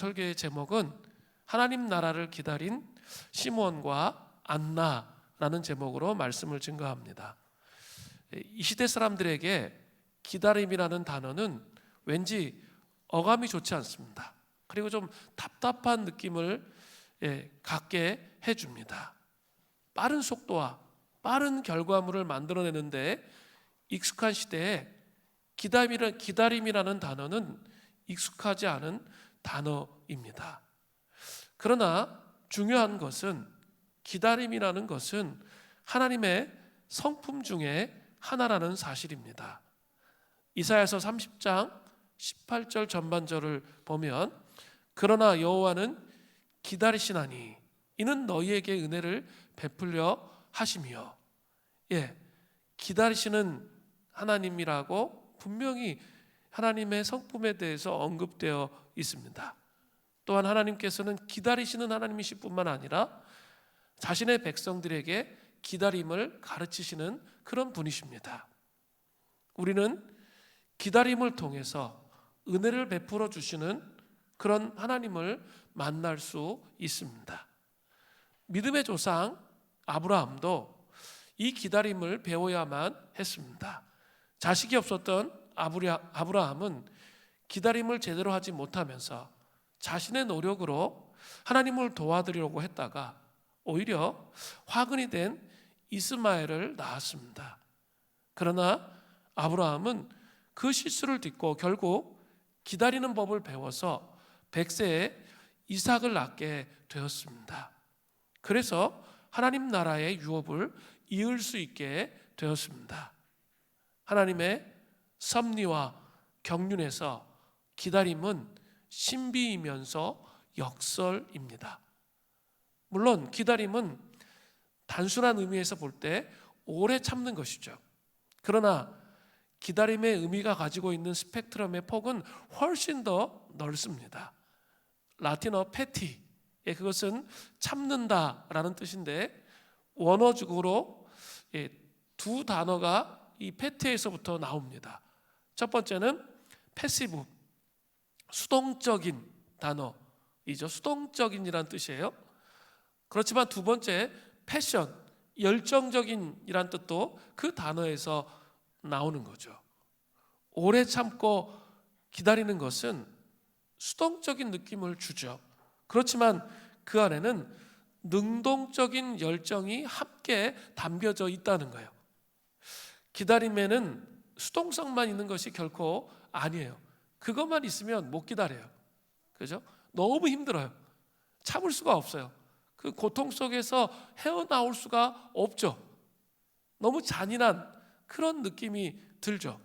설교의 제목은 하나님 나라를 기다린 시므온과 안나라는 제목으로 말씀을 증거합니다. 이 시대 사람들에게 기다림이라는 단어는 왠지 어감이 좋지 않습니다. 그리고 좀 답답한 느낌을 갖게 해줍니다. 빠른 속도와 빠른 결과물을 만들어내는데 익숙한 시대에 기다림이라는 단어는 익숙하지 않은 단어입니다. 그러나 중요한 것은 기다림이라는 것은 하나님의 성품 중에 하나라는 사실입니다. 이사야서 30장 18절 전반절을 보면 그러나 여호와는 기다리시나니 이는 너희에게 은혜를 베풀려 하심이요. 기다리시는 하나님이라고 분명히 하나님의 성품에 대해서 언급되어 있습니다. 또한 하나님께서는 기다리시는 하나님이실 뿐만 아니라 자신의 백성들에게 기다림을 가르치시는 그런 분이십니다. 우리는 기다림을 통해서 은혜를 베풀어 주시는 그런 하나님을 만날 수 있습니다. 믿음의 조상 아브라함도 이 기다림을 배워야만 했습니다. 자식이 없었던 아브라함은 기다림을 제대로 하지 못하면서 자신의 노력으로 하나님을 도와드리려고 했다가 오히려 화근이 된 이스마엘을 낳았습니다. 그러나 아브라함은 그 실수를 딛고 결국 기다리는 법을 배워서 100세에 이삭을 낳게 되었습니다. 그래서 하나님 나라의 유업을 이을 수 있게 되었습니다. 하나님의 섭리와 경륜에서 기다림은 신비이면서 역설입니다. 물론 기다림은 단순한 의미에서 볼 때 오래 참는 것이죠. 그러나 기다림의 의미가 가지고 있는 스펙트럼의 폭은 훨씬 더 넓습니다. 라틴어 페티, 그것은 참는다라는 뜻인데 원어적으로 두 단어가 이 페티에서부터 나옵니다. 첫 번째는 패시브, 수동적인 단어이죠. 수동적인이란 뜻이에요. 그렇지만 두 번째 패션, 열정적인이란 뜻도 그 단어에서 나오는 거죠. 오래 참고 기다리는 것은 수동적인 느낌을 주죠. 그렇지만 그 안에는 능동적인 열정이 함께 담겨져 있다는 거예요. 기다림에는 수동성만 있는 것이 결코 아니에요. 그것만 있으면 못 기다려요. 그죠? 너무 힘들어요. 참을 수가 없어요. 그 고통 속에서 헤어나올 수가 없죠. 너무 잔인한 그런 느낌이 들죠.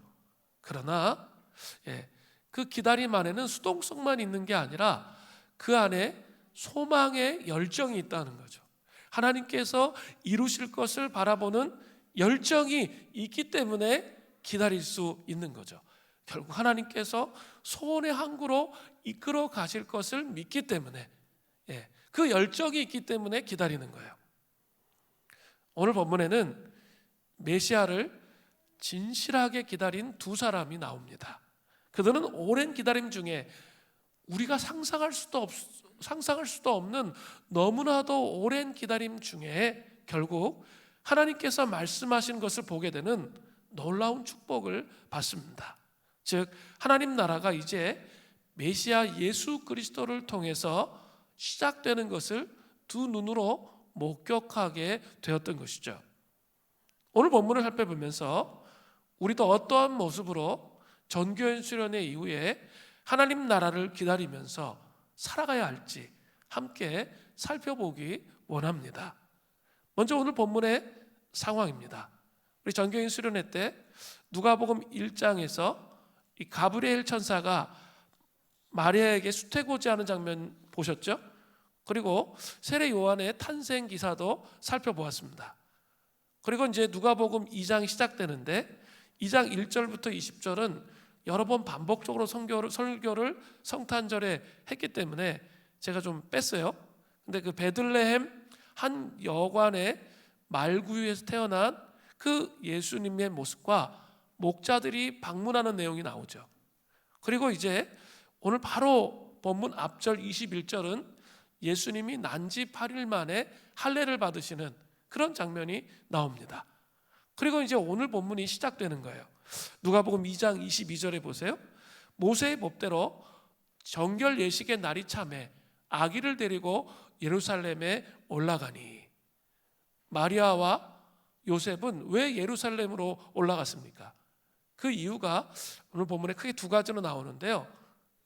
그러나 그 기다림 안에는 수동성만 있는 게 아니라 그 안에 소망의 열정이 있다는 거죠. 하나님께서 이루실 것을 바라보는 열정이 있기 때문에 기다릴 수 있는 거죠. 결국 하나님께서 소원의 항구로 이끌어 가실 것을 믿기 때문에 그 열정이 있기 때문에 기다리는 거예요. 오늘 본문에는 메시아를 진실하게 기다린 두 사람이 나옵니다. 그들은 오랜 기다림 중에 우리가 상상할 수도 없는 너무나도 오랜 기다림 중에 결국 하나님께서 말씀하신 것을 보게 되는 놀라운 축복을 받습니다. 즉 하나님 나라가 이제 메시아 예수 그리스도를 통해서 시작되는 것을 두 눈으로 목격하게 되었던 것이죠. 오늘 본문을 살펴보면서 우리도 어떠한 모습으로 전교연 수련회 이후에 하나님 나라를 기다리면서 살아가야 할지 함께 살펴보기 원합니다. 먼저 오늘 본문의 상황입니다. 우리 전교연 수련회 때 누가복음 1장에서 이 가브리엘 천사가 마리아에게 수태고지하는 장면 보셨죠? 그리고 세례 요한의 탄생 기사도 살펴보았습니다. 그리고 이제 누가복음 2장이 시작되는데 2장 1절부터 20절은 여러 번 반복적으로 설교를 성탄절에 했기 때문에 제가 좀 뺐어요. 근데 그 베들레헴 한 여관의 말구유에서 태어난 그 예수님의 모습과 목자들이 방문하는 내용이 나오죠. 그리고 이제 오늘 바로 본문 앞절 21절은 예수님이 난지 8일 만에 할례를 받으시는 그런 장면이 나옵니다. 그리고 이제 오늘 본문이 시작되는 거예요. 누가복음 2장 22절에 보세요. 모세의 법대로 정결 예식의 날이 참에 아기를 데리고 예루살렘에 올라가니. 마리아와 요셉은 왜 예루살렘으로 올라갔습니까? 그 이유가 오늘 본문에 크게 두 가지로 나오는데요.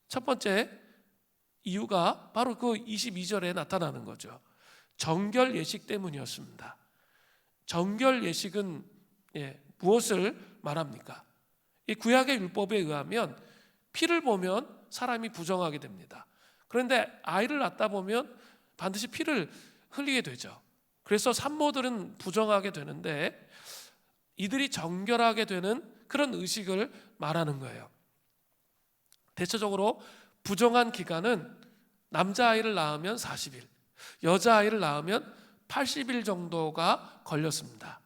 첫 번째 이유가 바로 그 22절에 나타나는 거죠. 정결 예식 때문이었습니다. 정결 예식은 무엇을 말합니까? 이 구약의 율법에 의하면 피를 보면 사람이 부정하게 됩니다. 그런데 아이를 낳다 보면 반드시 피를 흘리게 되죠. 그래서 산모들은 부정하게 되는데 이들이 정결하게 되는 그런 의식을 말하는 거예요. 대체적으로 부정한 기간은 남자아이를 낳으면 40일, 여자아이를 낳으면 80일 정도가 걸렸습니다.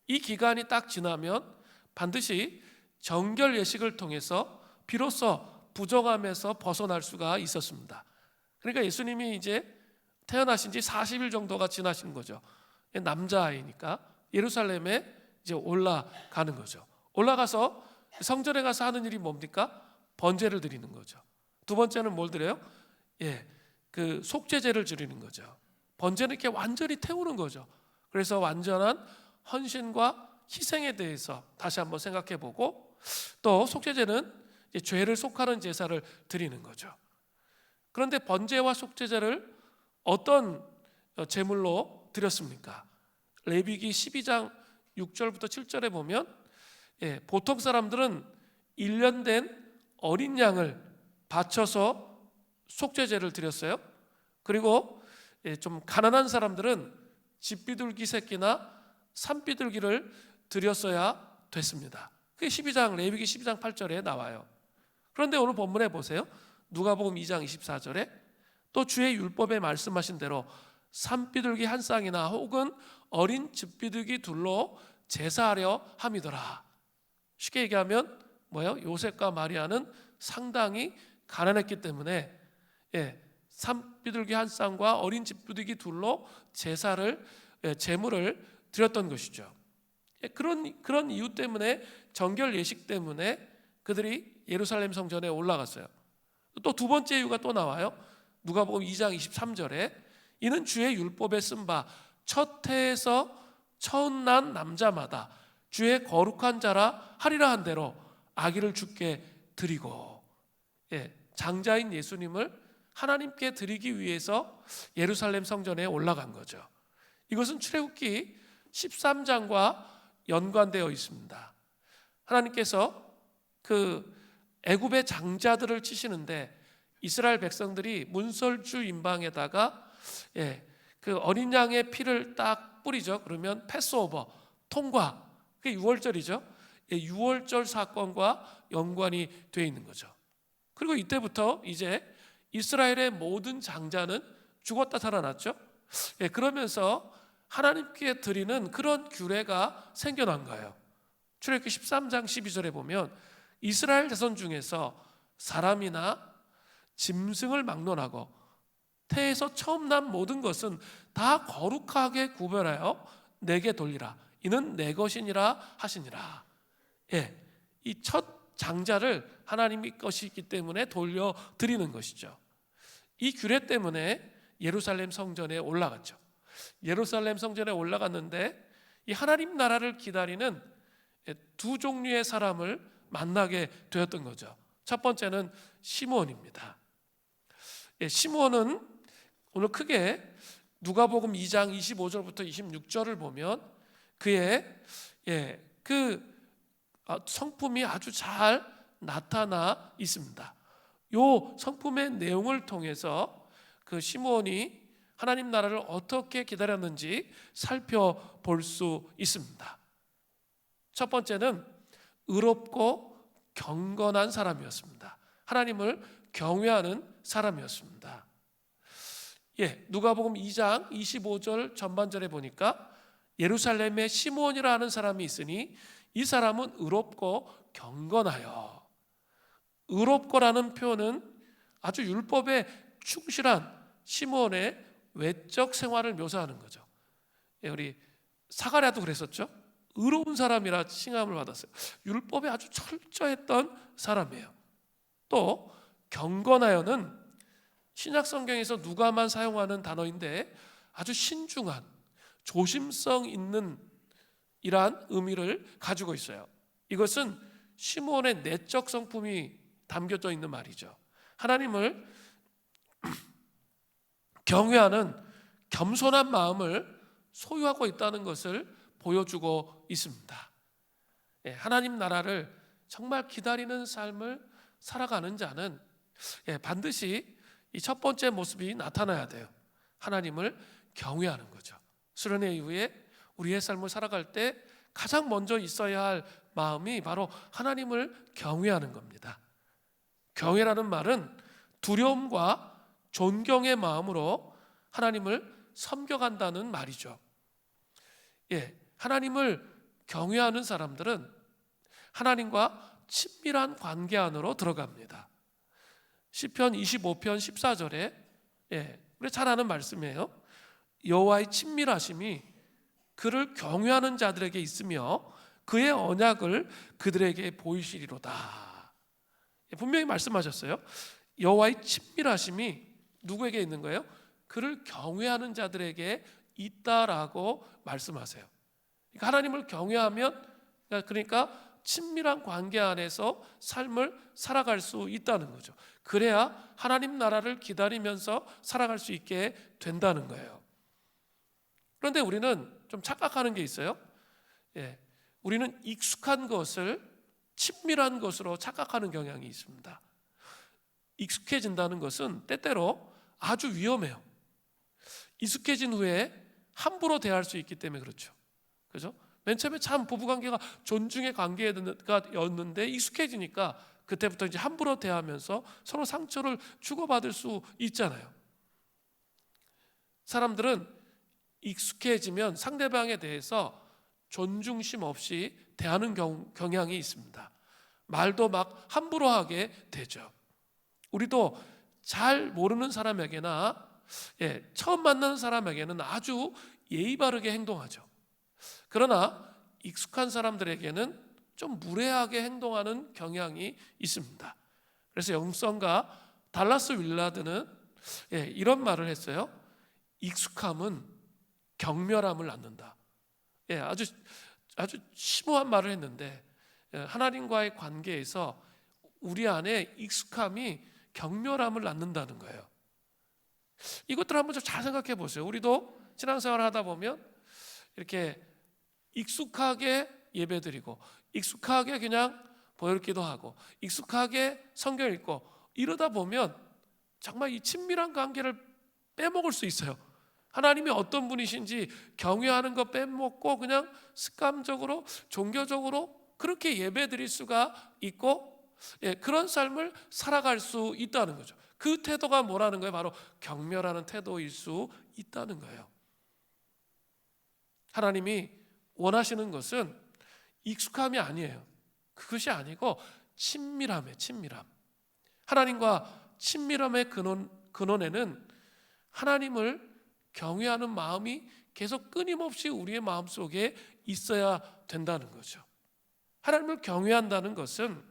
이 기간이 딱 지나면 반드시 정결 예식을 통해서 비로소 부정함에서 벗어날 수가 있었습니다. 그러니까 예수님이 이제 태어나신 지 40일 정도가 지나신 거죠. 남자아이니까 예루살렘에 이제 올라가는 거죠. 올라가서 성전에 가서 하는 일이 뭡니까? 번제를 드리는 거죠. 두 번째는 뭘 드려요? 그 속죄제를 드리는 거죠. 번제는 이렇게 완전히 태우는 거죠. 그래서 완전한 헌신과 희생에 대해서 다시 한번 생각해 보고, 또 속죄제는 이제 죄를 속하는 제사를 드리는 거죠. 그런데 번제와 속죄제를 어떤 제물로 드렸습니까? 레위기 12장 6절부터 7절에 보면 보통 사람들은 1년 된 어린 양을 바쳐서 속죄제를 드렸어요. 그리고 좀 가난한 사람들은 집비둘기 새끼나 산비둘기를 드렸어야 됐습니다. 그게 레위기 12장 8절에 나와요. 그런데 오늘 본문에 보세요. 누가복음 2장 24절에 또 주의 율법에 말씀하신 대로 산비둘기 한 쌍이나 혹은 어린 집비둘기 둘로 제사하려 함이더라. 쉽게 얘기하면 뭐예요? 요셉과 마리아는 상당히 가난했기 때문에 산비둘기 한 쌍과 어린 집비둘기 둘로 제물을 드렸던 것이죠. 그런 이유 때문에, 정결 예식 때문에 그들이 예루살렘 성전에 올라갔어요. 또 두 번째 이유가 또 나와요. 누가복음 2장 23절에 이는 주의 율법에 쓴 바 첫 해에서 처음 난 남자마다 주의 거룩한 자라 하리라 한 대로 아기를 주께 드리고, 장자인 예수님을 하나님께 드리기 위해서 예루살렘 성전에 올라간 거죠. 이것은 출애굽기 13장과 연관되어 있습니다. 하나님께서 그 애굽의 장자들을 치시는데 이스라엘 백성들이 문설주 임방에다가 그 어린 양의 피를 딱 뿌리죠. 그러면 패스오버, 통과, 그게 6월절이죠. 6월절 사건과 연관이 되어 있는 거죠. 그리고 이때부터 이제 이스라엘의 모든 장자는 죽었다 살아났죠. 그러면서 하나님께 드리는 그런 규례가 생겨난 거예요. 출애굽기 13장 12절에 보면 이스라엘 자손 중에서 사람이나 짐승을 막론하고 태에서 처음 난 모든 것은 다 거룩하게 구별하여 내게 돌리라. 이는 내 것이니라 하시니라. 이 첫 장자를 하나님의 것이기 때문에 돌려드리는 것이죠. 이 규례 때문에 예루살렘 성전에 올라갔죠. 예루살렘 성전에 올라갔는데 이 하나님 나라를 기다리는 두 종류의 사람을 만나게 되었던 거죠. 첫 번째는 시므온입니다. 시므온은 오늘 크게 누가복음 2장 25절부터 26절을 보면 그의 그 성품이 아주 잘 나타나 있습니다. 이 성품의 내용을 통해서 그 시므온이 하나님 나라를 어떻게 기다렸는지 살펴볼 수 있습니다. 첫 번째는 의롭고 경건한 사람이었습니다. 하나님을 경외하는 사람이었습니다. 누가복음 2장 25절 전반절에 보니까 예루살렘에 시므온이라 하는 사람이 있으니 이 사람은 의롭고 경건하여. 의롭고라는 표현은 아주 율법에 충실한 시므온의 외적 생활을 묘사하는 거죠. 우리 사가랴도 그랬었죠. 의로운 사람이라 칭함을 받았어요. 율법에 아주 철저했던 사람이에요. 또 경건하여는 신약 성경에서 누가만 사용하는 단어인데 아주 신중한, 조심성 있는 이러한 의미를 가지고 있어요. 이것은 시므온의 내적 성품이 담겨져 있는 말이죠. 하나님을 경외하는 겸손한 마음을 소유하고 있다는 것을 보여주고 있습니다. 하나님 나라를 정말 기다리는 삶을 살아가는 자는 반드시 이 첫 번째 모습이 나타나야 돼요. 하나님을 경외하는 거죠. 수련회 이후에 우리의 삶을 살아갈 때 가장 먼저 있어야 할 마음이 바로 하나님을 경외하는 겁니다. 경외라는 말은 두려움과 존경의 마음으로 하나님을 섬겨간다는 말이죠. 하나님을 경외하는 사람들은 하나님과 친밀한 관계 안으로 들어갑니다. 시편 25편 14절에 우리 잘 아는 말씀이에요. 여호와의 친밀하심이 그를 경외하는 자들에게 있으며 그의 언약을 그들에게 보이시리로다. 분명히 말씀하셨어요. 여호와의 친밀하심이 누구에게 있는 거예요? 그를 경외하는 자들에게 있다라고 말씀하세요. 그러니까 하나님을 경외하면, 그러니까 친밀한 관계 안에서 삶을 살아갈 수 있다는 거죠. 그래야 하나님 나라를 기다리면서 살아갈 수 있게 된다는 거예요. 그런데 우리는 좀 착각하는 게 있어요. 우리는 익숙한 것을 친밀한 것으로 착각하는 경향이 있습니다. 익숙해진다는 것은 때때로 아주 위험해요. 익숙해진 후에 함부로 대할 수 있기 때문에 그렇죠. 그죠? 맨 처음에 참 부부관계가 존중의 관계였는데 익숙해지니까 그때부터 이제 함부로 대하면서 서로 상처를 주고받을 수 있잖아요. 사람들은 익숙해지면 상대방에 대해서 존중심 없이 대하는 경향이 있습니다. 말도 막 함부로 하게 되죠. 우리도 잘 모르는 사람에게나 처음 만나는 사람에게는 아주 예의 바르게 행동하죠. 그러나 익숙한 사람들에게는 좀 무례하게 행동하는 경향이 있습니다. 그래서 영성가 달라스 윌라드는 이런 말을 했어요. 익숙함은 경멸함을 낳는다. 아주 심오한 말을 했는데 하나님과의 관계에서 우리 안에 익숙함이 경멸함을 낳는다는 거예요. 이것들 한번 좀 잘 생각해 보세요. 우리도 신앙생활을 하다 보면 이렇게 익숙하게 예배드리고 익숙하게 그냥 보혈기도 하고 익숙하게 성경 읽고 이러다 보면 정말 이 친밀한 관계를 빼먹을 수 있어요. 하나님이 어떤 분이신지 경외하는 거 빼먹고 그냥 습관적으로 종교적으로 그렇게 예배드릴 수가 있고 그런 삶을 살아갈 수 있다는 거죠. 그 태도가 뭐라는 거예요? 바로 경멸하는 태도일 수 있다는 거예요. 하나님이 원하시는 것은 익숙함이 아니에요. 그것이 아니고 친밀함이에요. 친밀함. 하나님과 친밀함의 근원에는 하나님을 경외하는 마음이 계속 끊임없이 우리의 마음속에 있어야 된다는 거죠. 하나님을 경외한다는 것은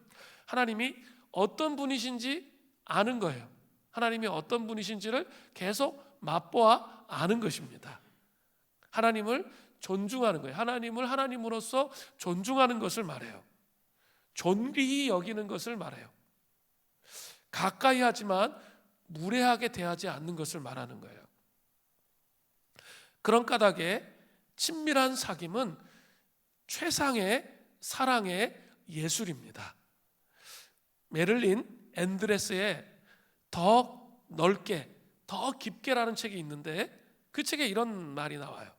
하나님이 어떤 분이신지 아는 거예요. 하나님이 어떤 분이신지를 계속 맛보아 아는 것입니다. 하나님을 존중하는 거예요. 하나님을 하나님으로서 존중하는 것을 말해요. 존귀히 여기는 것을 말해요. 가까이 하지만 무례하게 대하지 않는 것을 말하는 거예요. 그런 까닭에 친밀한 사귐은 최상의 사랑의 예술입니다. 메를린 앤드레스의 더 넓게, 더 깊게라는 책이 있는데 그 책에 이런 말이 나와요.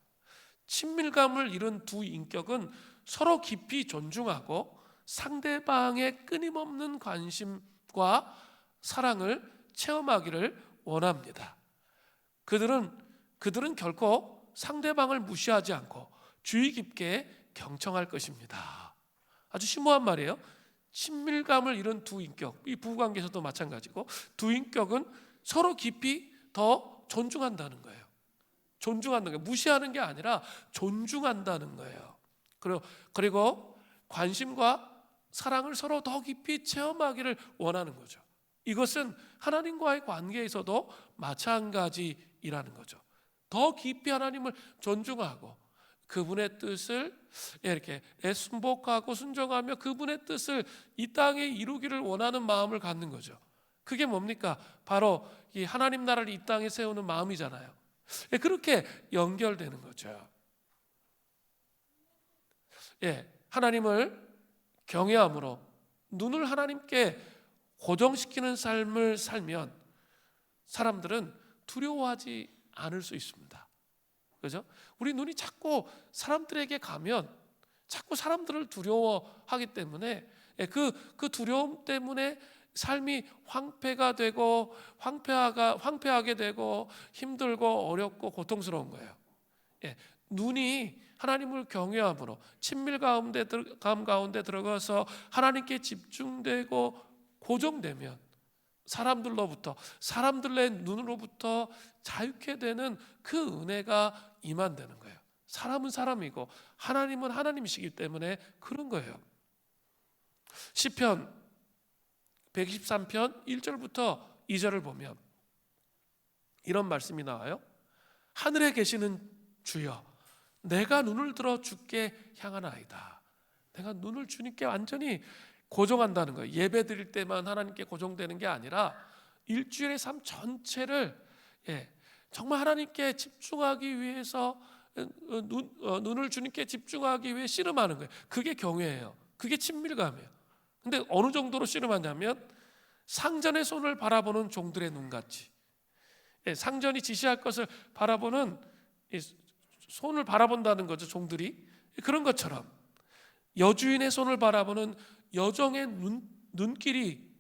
친밀감을 이룬 두 인격은 서로 깊이 존중하고 상대방의 끊임없는 관심과 사랑을 체험하기를 원합니다. 그들은 결코 상대방을 무시하지 않고 주의 깊게 경청할 것입니다. 아주 심오한 말이에요. 친밀감을 잃은 두 인격, 이 부부관계에서도 마찬가지고 두 인격은 서로 깊이 더 존중한다는 거예요. 존중한다는 거예요. 무시하는 게 아니라 존중한다는 거예요. 그리고 관심과 사랑을 서로 더 깊이 체험하기를 원하는 거죠. 이것은 하나님과의 관계에서도 마찬가지이라는 거죠. 더 깊이 하나님을 존중하고 그분의 뜻을 이렇게 순복하고 순종하며 그분의 뜻을 이 땅에 이루기를 원하는 마음을 갖는 거죠. 그게 뭡니까? 바로 이 하나님 나라를 이 땅에 세우는 마음이잖아요. 그렇게 연결되는 거죠. 하나님을 경외함으로 눈을 하나님께 고정시키는 삶을 살면 사람들은 두려워하지 않을 수 있습니다. 그죠? 우리 눈이 자꾸 사람들에게 가면 자꾸 사람들을 두려워하기 때문에 그 두려움 때문에 삶이 황폐가 되고 황폐하게 되고 힘들고 어렵고 고통스러운 거예요. 눈이 하나님을 경외함으로 친밀감 가운데 들어가서 하나님께 집중되고 고정되면 사람들의 눈으로부터 자유케 되는 그 은혜가 임한다는 거예요. 사람은 사람이고 하나님은 하나님이시기 때문에 그런 거예요. 시편 123편 1절부터 2절을 보면 이런 말씀이 나와요. 하늘에 계시는 주여, 내가 눈을 들어 주께 향하나이다. 내가 눈을 주님께 완전히 고정한다는 거예요. 예배 드릴 때만 하나님께 고정되는 게 아니라 일주일의 삶 전체를 정말 하나님께 집중하기 위해서 눈을 주님께 집중하기 위해 씨름하는 거예요. 그게 경외예요. 그게 친밀감이에요. 근데 어느 정도로 씨름하냐면 상전의 손을 바라보는 종들의 눈같이, 상전이 지시할 것을 바라보는 손을 바라본다는 거죠. 종들이 그런 것처럼 여주인의 손을 바라보는 여정의 눈길이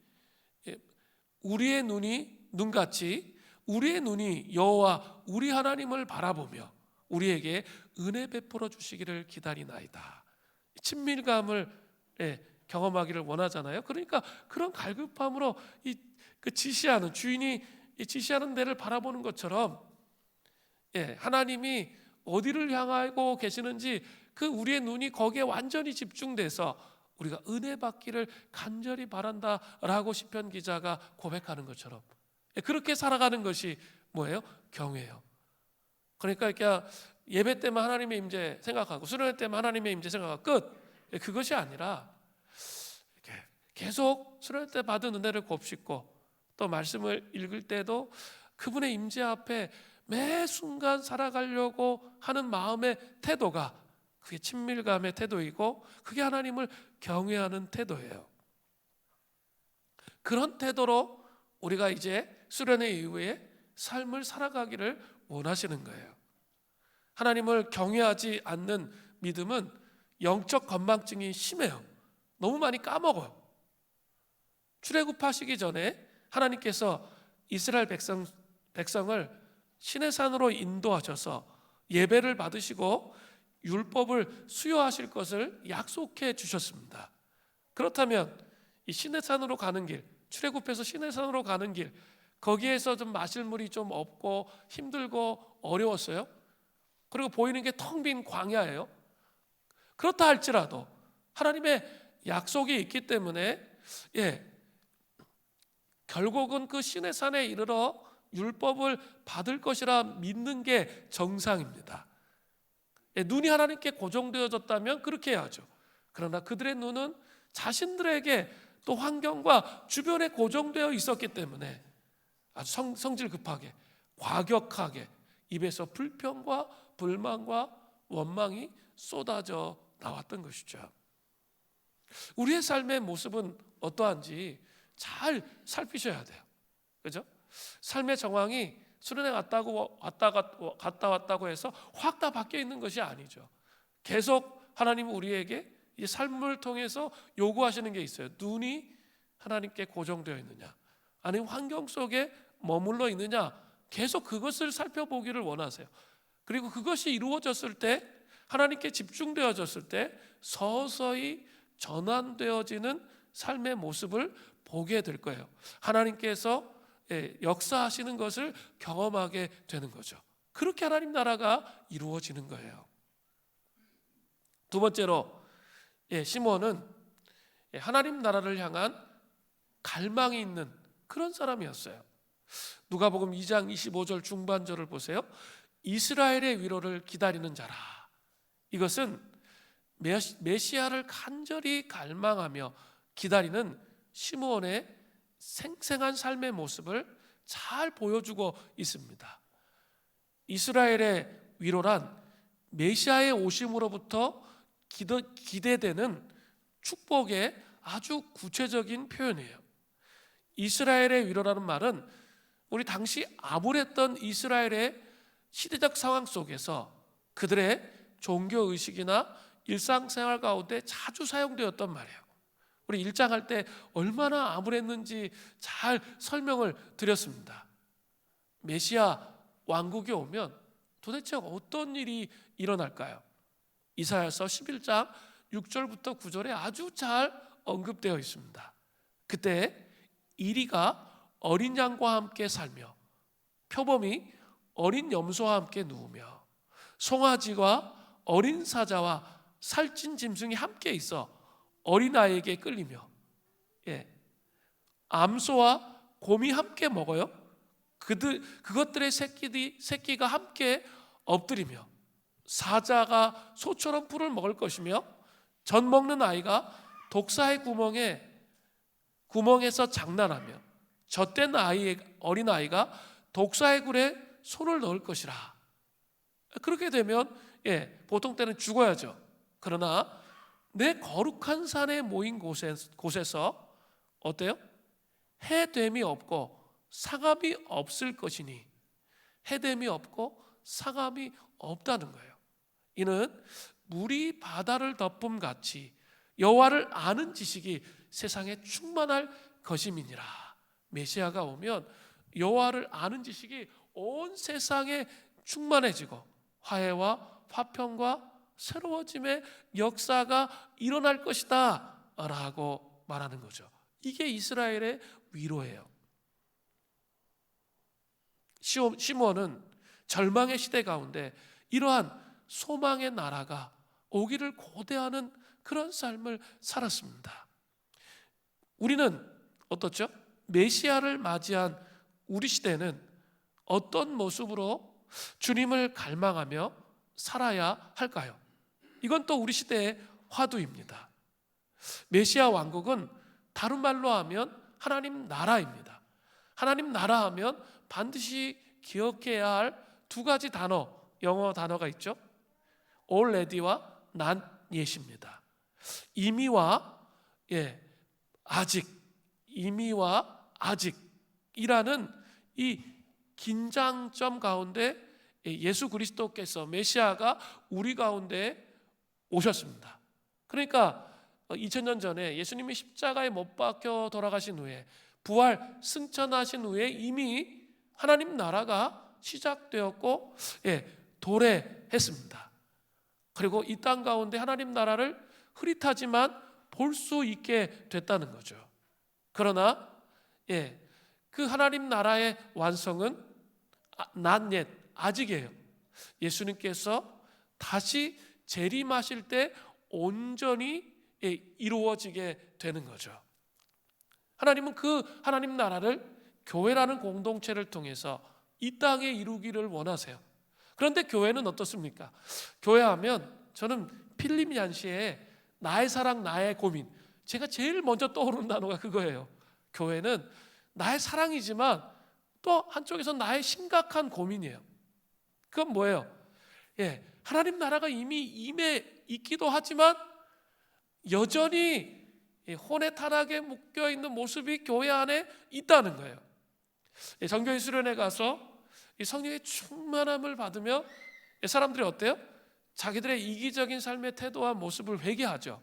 우리의 눈이 눈같이 우리의 눈이 여호와 우리 하나님을 바라보며 우리에게 은혜 베풀어 주시기를 기다리나이다. 친밀감을 경험하기를 원하잖아요. 그러니까 그런 갈급함으로 그 지시하는 주인이 지시하는 데를 바라보는 것처럼 하나님이 어디를 향하고 계시는지 그 우리의 눈이 거기에 완전히 집중돼서 우리가 은혜 받기를 간절히 바란다라고 시편 기자가 고백하는 것처럼 그렇게 살아가는 것이 뭐예요? 경외예요. 그러니까 예배 때만 하나님의 임재 생각하고 수련회 때만 하나님의 임재 생각하고 끝. 그것이 아니라 계속 수련회 때 받은 은혜를 곱씹고 또 말씀을 읽을 때도 그분의 임재 앞에 매 순간 살아가려고 하는 마음의 태도가 그게 친밀감의 태도이고 그게 하나님을 경외하는 태도예요. 그런 태도로 우리가 이제 수련회 이후에 삶을 살아가기를 원하시는 거예요. 하나님을 경외하지 않는 믿음은 영적 건망증이 심해요. 너무 많이 까먹어요. 출애굽하시기 전에 하나님께서 이스라엘 백성을 시내산으로 인도하셔서 예배를 받으시고 율법을 수여하실 것을 약속해 주셨습니다. 그렇다면 이 시내산으로 가는 길, 출애굽해서 시내산으로 가는 길, 거기에서 좀 마실 물이 좀 없고 힘들고 어려웠어요. 그리고 보이는 게 텅 빈 광야예요. 그렇다 할지라도 하나님의 약속이 있기 때문에 결국은 그 시내산에 이르러 율법을 받을 것이라 믿는 게 정상입니다. 눈이 하나님께 고정되어졌다면 그렇게 해야죠. 그러나 그들의 눈은 자신들에게 또 환경과 주변에 고정되어 있었기 때문에 아주 성질 급하게 과격하게 입에서 불평과 불만과 원망이 쏟아져 나왔던 것이죠. 우리의 삶의 모습은 어떠한지 잘 살피셔야 돼요. 그죠? 삶의 정황이 수련회 갔다 왔다고 해서 확 다 바뀌어 있는 것이 아니죠. 계속 하나님은 우리에게 이 삶을 통해서 요구하시는 게 있어요. 눈이 하나님께 고정되어 있느냐, 아니면 환경 속에 머물러 있느냐, 계속 그것을 살펴보기를 원하세요. 그리고 그것이 이루어졌을 때, 하나님께 집중되어졌을 때 서서히 전환되어지는 삶의 모습을 보게 될 거예요. 하나님께서 역사하시는 것을 경험하게 되는 거죠. 그렇게 하나님 나라가 이루어지는 거예요. 두 번째로 시몬은 하나님 나라를 향한 갈망이 있는 그런 사람이었어요. 누가복음 2장 25절 중반절을 보세요. 이스라엘의 위로를 기다리는 자라. 이것은 메시아를 간절히 갈망하며 기다리는 시므온의 생생한 삶의 모습을 잘 보여주고 있습니다. 이스라엘의 위로란 메시아의 오심으로부터 기대되는 축복의 아주 구체적인 표현이에요. 이스라엘의 위로라는 말은 우리 당시 아무랬던 이스라엘의 시대적 상황 속에서 그들의 종교의식이나 일상생활 가운데 자주 사용되었던 말이에요. 우리 1장 할 때 얼마나 암울했는지 잘 설명을 드렸습니다. 메시아 왕국이 오면 도대체 어떤 일이 일어날까요? 이사야서 11장 6절부터 9절에 아주 잘 언급되어 있습니다. 그때 이리가 어린 양과 함께 살며 표범이 어린 염소와 함께 누우며 송아지와 어린 사자와 살찐 짐승이 함께 있어 어린아이에게 끌리며 암소와 곰이 함께 먹어요. 그것들의 새끼가 함께 엎드리며 사자가 소처럼 풀을 먹을 것이며 젖 먹는 아이가 독사의 구멍에서 장난하며 젖된 어린아이가 독사의 굴에 손을 넣을 것이라. 그렇게 되면 보통 때는 죽어야죠. 그러나 내 거룩한 산에 모인 곳에서 어때요? 해됨이 없고 상함이 없을 것이니 해됨이 없고 상함이 없다는 거예요. 이는 물이 바다를 덮음 같이 여호와를 아는 지식이 세상에 충만할 것임이니라. 메시아가 오면 여호와를 아는 지식이 온 세상에 충만해지고 화해와 화평과 새로워짐의 역사가 일어날 것이다 라고 말하는 거죠. 이게 이스라엘의 위로예요. 시므온은 절망의 시대 가운데 이러한 소망의 나라가 오기를 고대하는 그런 삶을 살았습니다. 우리는 어떻죠? 메시아를 맞이한 우리 시대는 어떤 모습으로 주님을 갈망하며 살아야 할까요? 이건 또 우리 시대의 화두입니다. 메시아 왕국은 다른 말로 하면 하나님 나라입니다. 하나님 나라 하면 반드시 기억해야 할 두 가지 단어, 영어 단어가 있죠. already와 not yet입니다. 이미와 아직, 이미와 아직이라는 이 긴장점 가운데 예수 그리스도께서 메시아가 우리 가운데 오셨습니다. 그러니까 2000년 전에 예수님이 십자가에 못 박혀 돌아가신 후에 부활 승천하신 후에 이미 하나님 나라가 시작되었고 도래했습니다. 그리고 이 땅 가운데 하나님 나라를 흐릿하지만 볼 수 있게 됐다는 거죠. 그러나 그 하나님 나라의 완성은 not yet, 아직이에요. 예수님께서 다시 재림하실 때 온전히 이루어지게 되는 거죠. 하나님은 그 하나님 나라를 교회라는 공동체를 통해서 이 땅에 이루기를 원하세요. 그런데 교회는 어떻습니까? 교회하면 저는 필립 얀시의 나의 사랑 나의 고민, 제가 제일 먼저 떠오르는 단어가 그거예요. 교회는 나의 사랑이지만 또 한쪽에서 나의 심각한 고민이에요. 그건 뭐예요? 하나님 나라가 이미 임해 있기도 하지만 여전히 혼의 타락에 묶여있는 모습이 교회 안에 있다는 거예요. 정교회 수련회 가서 성령의 충만함을 받으며 사람들이 어때요? 자기들의 이기적인 삶의 태도와 모습을 회개하죠.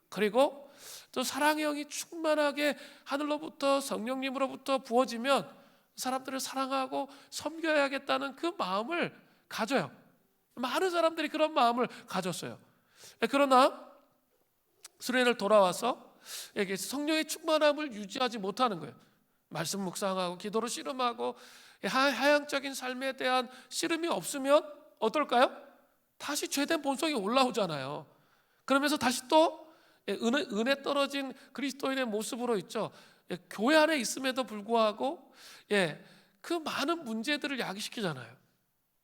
그리고 또 사랑의 영이 충만하게 하늘로부터 성령님으로부터 부어지면 사람들을 사랑하고 섬겨야겠다는 그 마음을 가져요. 많은 사람들이 그런 마음을 가졌어요. 그러나 수련회를 돌아와서 이게 성령의 충만함을 유지하지 못하는 거예요. 말씀 묵상하고 기도로 씨름하고 하향적인 삶에 대한 씨름이 없으면 어떨까요? 다시 죄된 본성이 올라오잖아요. 그러면서 다시 또 은혜 떨어진 그리스도인의 모습으로 있죠. 교회 안에 있음에도 불구하고 그 많은 문제들을 야기시키잖아요.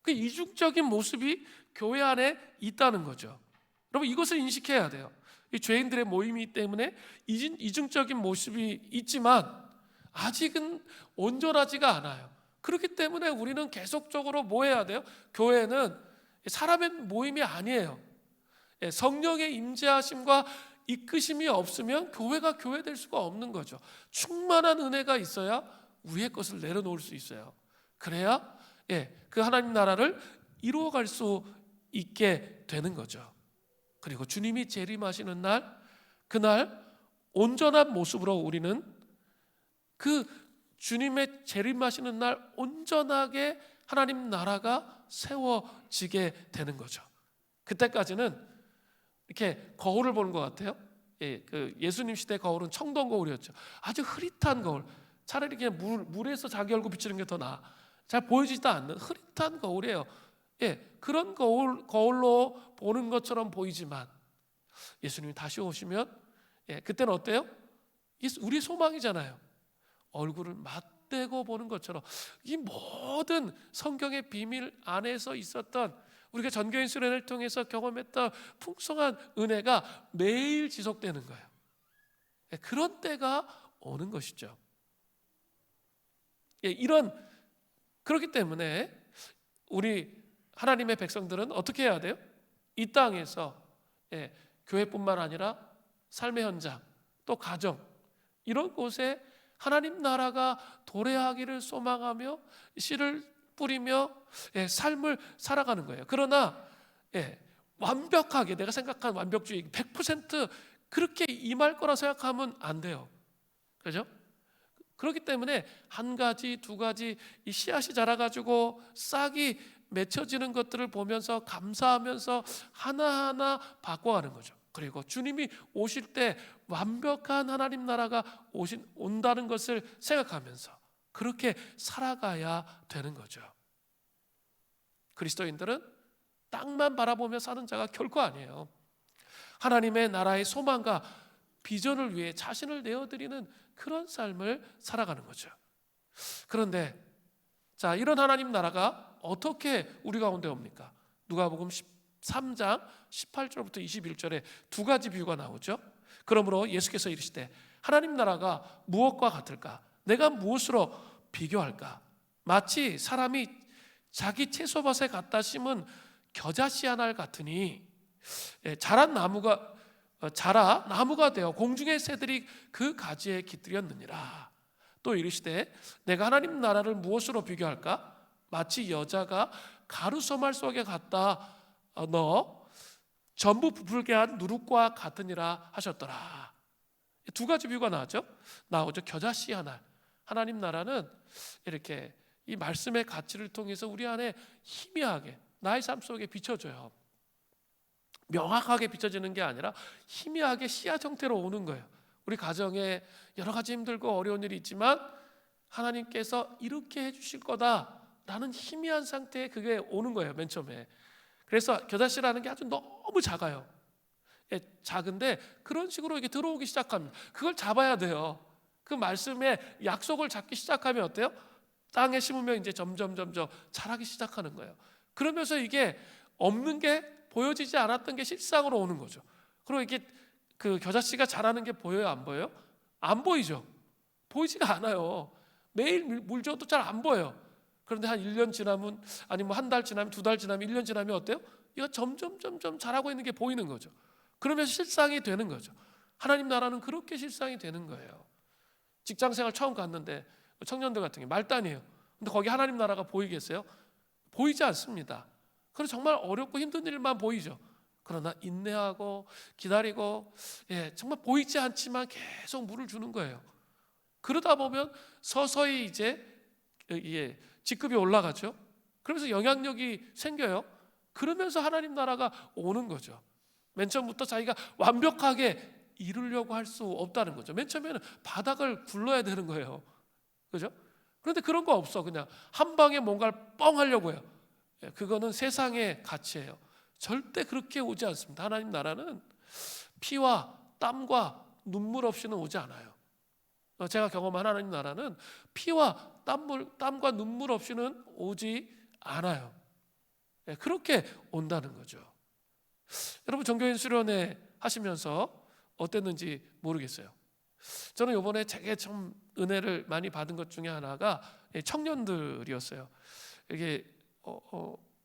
그 이중적인 모습이 교회 안에 있다는 거죠. 여러분, 이것을 인식해야 돼요. 이 죄인들의 모임이기 때문에 이중적인 모습이 있지만 아직은 온전하지가 않아요. 그렇기 때문에 우리는 계속적으로 뭐 해야 돼요? 교회는 사람의 모임이 아니에요. 성령의 임재하심과 이끄심이 없으면 교회가 교회될 수가 없는 거죠. 충만한 은혜가 있어야 위의 것을 내려놓을 수 있어요. 그래야 그 하나님 나라를 이루어갈 수 있게 되는 거죠. 그리고 주님이 재림하시는 날, 그날 온전한 모습으로 우리는 그 주님의 재림하시는 날 온전하게 하나님 나라가 세워지게 되는 거죠. 그때까지는 이렇게 거울을 보는 것 같아요. 그 예수님 시대 거울은 청동 거울이었죠. 아주 흐릿한 거울. 차라리 그냥 물에서 자기 얼굴 비치는 게 더 나아. 잘 보여지지도 않는 흐릿한 거울이에요. 그런 거울로 보는 것처럼 보이지만 예수님이 다시 오시면 그때는 어때요? 우리 소망이잖아요. 얼굴을 맞대고 보는 것처럼 이 모든 성경의 비밀 안에서 있었던 우리가 전교인 수련을 통해서 경험했던 풍성한 은혜가 매일 지속되는 거예요. 그런 때가 오는 것이죠. 그렇기 때문에 우리 하나님의 백성들은 어떻게 해야 돼요? 이 땅에서 교회뿐만 아니라 삶의 현장, 또 가정, 이런 곳에 하나님 나라가 도래하기를 소망하며 씨를 뿌리며 삶을 살아가는 거예요. 그러나 완벽하게 내가 생각한 완벽주의 100% 그렇게 임할 거라 생각하면 안 돼요. 그렇죠? 그렇기 때문에 한 가지, 두 가지 이 씨앗이 자라가지고 싹이 맺혀지는 것들을 보면서 감사하면서 하나하나 바꿔가는 거죠. 그리고 주님이 오실 때 완벽한 하나님 나라가 온다는 것을 생각하면서 그렇게 살아가야 되는 거죠. 그리스도인들은 땅만 바라보며 사는 자가 결코 아니에요. 하나님의 나라의 소망과 비전을 위해 자신을 내어드리는 그런 삶을 살아가는 거죠. 그런데 이런 하나님 나라가 어떻게 우리 가운데 옵니까? 누가복음 13장 18절부터 21절에 두 가지 비유가 나오죠. 그러므로 예수께서 이르시되 하나님 나라가 무엇과 같을까? 내가 무엇으로 비교할까? 마치 사람이 자기 채소밭에 갖다 심은 겨자씨 한 알 같으니 자라 나무가 되어 공중의 새들이 그 가지에 깃들였느니라. 또 이르시되 내가 하나님 나라를 무엇으로 비교할까? 마치 여자가 가루소말 속에 갖다 넣어 전부 부풀게 한 누룩과 같으니라 하셨더라. 두 가지 비유가 나오죠. 겨자씨 한 알. 하나님 나라는 이렇게 이 말씀의 가치를 통해서 우리 안에 희미하게 나의 삶 속에 비춰져요. 명확하게 비춰지는 게 아니라 희미하게 씨앗 형태로 오는 거예요. 우리 가정에 여러 가지 힘들고 어려운 일이 있지만 하나님께서 이렇게 해주실 거다라는 희미한 상태에 그게 오는 거예요. 맨 처음에. 그래서 겨자씨라는 게 아주 너무 작아요. 작은데 그런 식으로 이게 들어오기 시작합니다. 그걸 잡아야 돼요. 그 말씀의 약속을 잡기 시작하면 어때요? 땅에 심으면 이제 점점 자라기 시작하는 거예요. 그러면서 이게 없는 게 보여지지 않았던 게 실상으로 오는 거죠. 그리고 이게 그 겨자씨가 자라는 게 보여요, 안 보여요? 안 보이죠. 보이지가 않아요. 매일 물 줘도 잘 안 보여요. 그런데 한 1년 지나면, 아니면 한 달 지나면, 2달 지나면, 1년 지나면 어때요? 이거 점점 자라고 있는 게 보이는 거죠. 그러면서 실상이 되는 거죠. 하나님 나라는 그렇게 실상이 되는 거예요. 직장생활 처음 갔는데 청년들 같은 게 말단이에요. 근데 거기 하나님 나라가 보이겠어요? 보이지 않습니다. 그래서 정말 어렵고 힘든 일만 보이죠. 그러나 인내하고 기다리고 정말 보이지 않지만 계속 물을 주는 거예요. 그러다 보면 서서히 이제 직급이 올라가죠. 그러면서 영향력이 생겨요. 그러면서 하나님 나라가 오는 거죠. 맨 처음부터 자기가 완벽하게 이루려고 할 수 없다는 거죠. 맨 처음에는 바닥을 굴러야 되는 거예요. 그죠? 그런데 그런 거 없어. 그냥 한 방에 뭔가를 뻥 하려고 해요. 그거는 세상의 가치예요. 절대 그렇게 오지 않습니다. 하나님 나라는 피와 땀과 눈물 없이는 오지 않아요. 제가 경험한 하나님 나라는 피와 땀과 눈물 없이는 오지 않아요. 그렇게 온다는 거죠. 여러분 종교인 수련회 하시면서 어땠는지 모르겠어요. 저는 이번에 되게 좀 은혜를 많이 받은 것 중에 하나가 청년들이었어요. 이게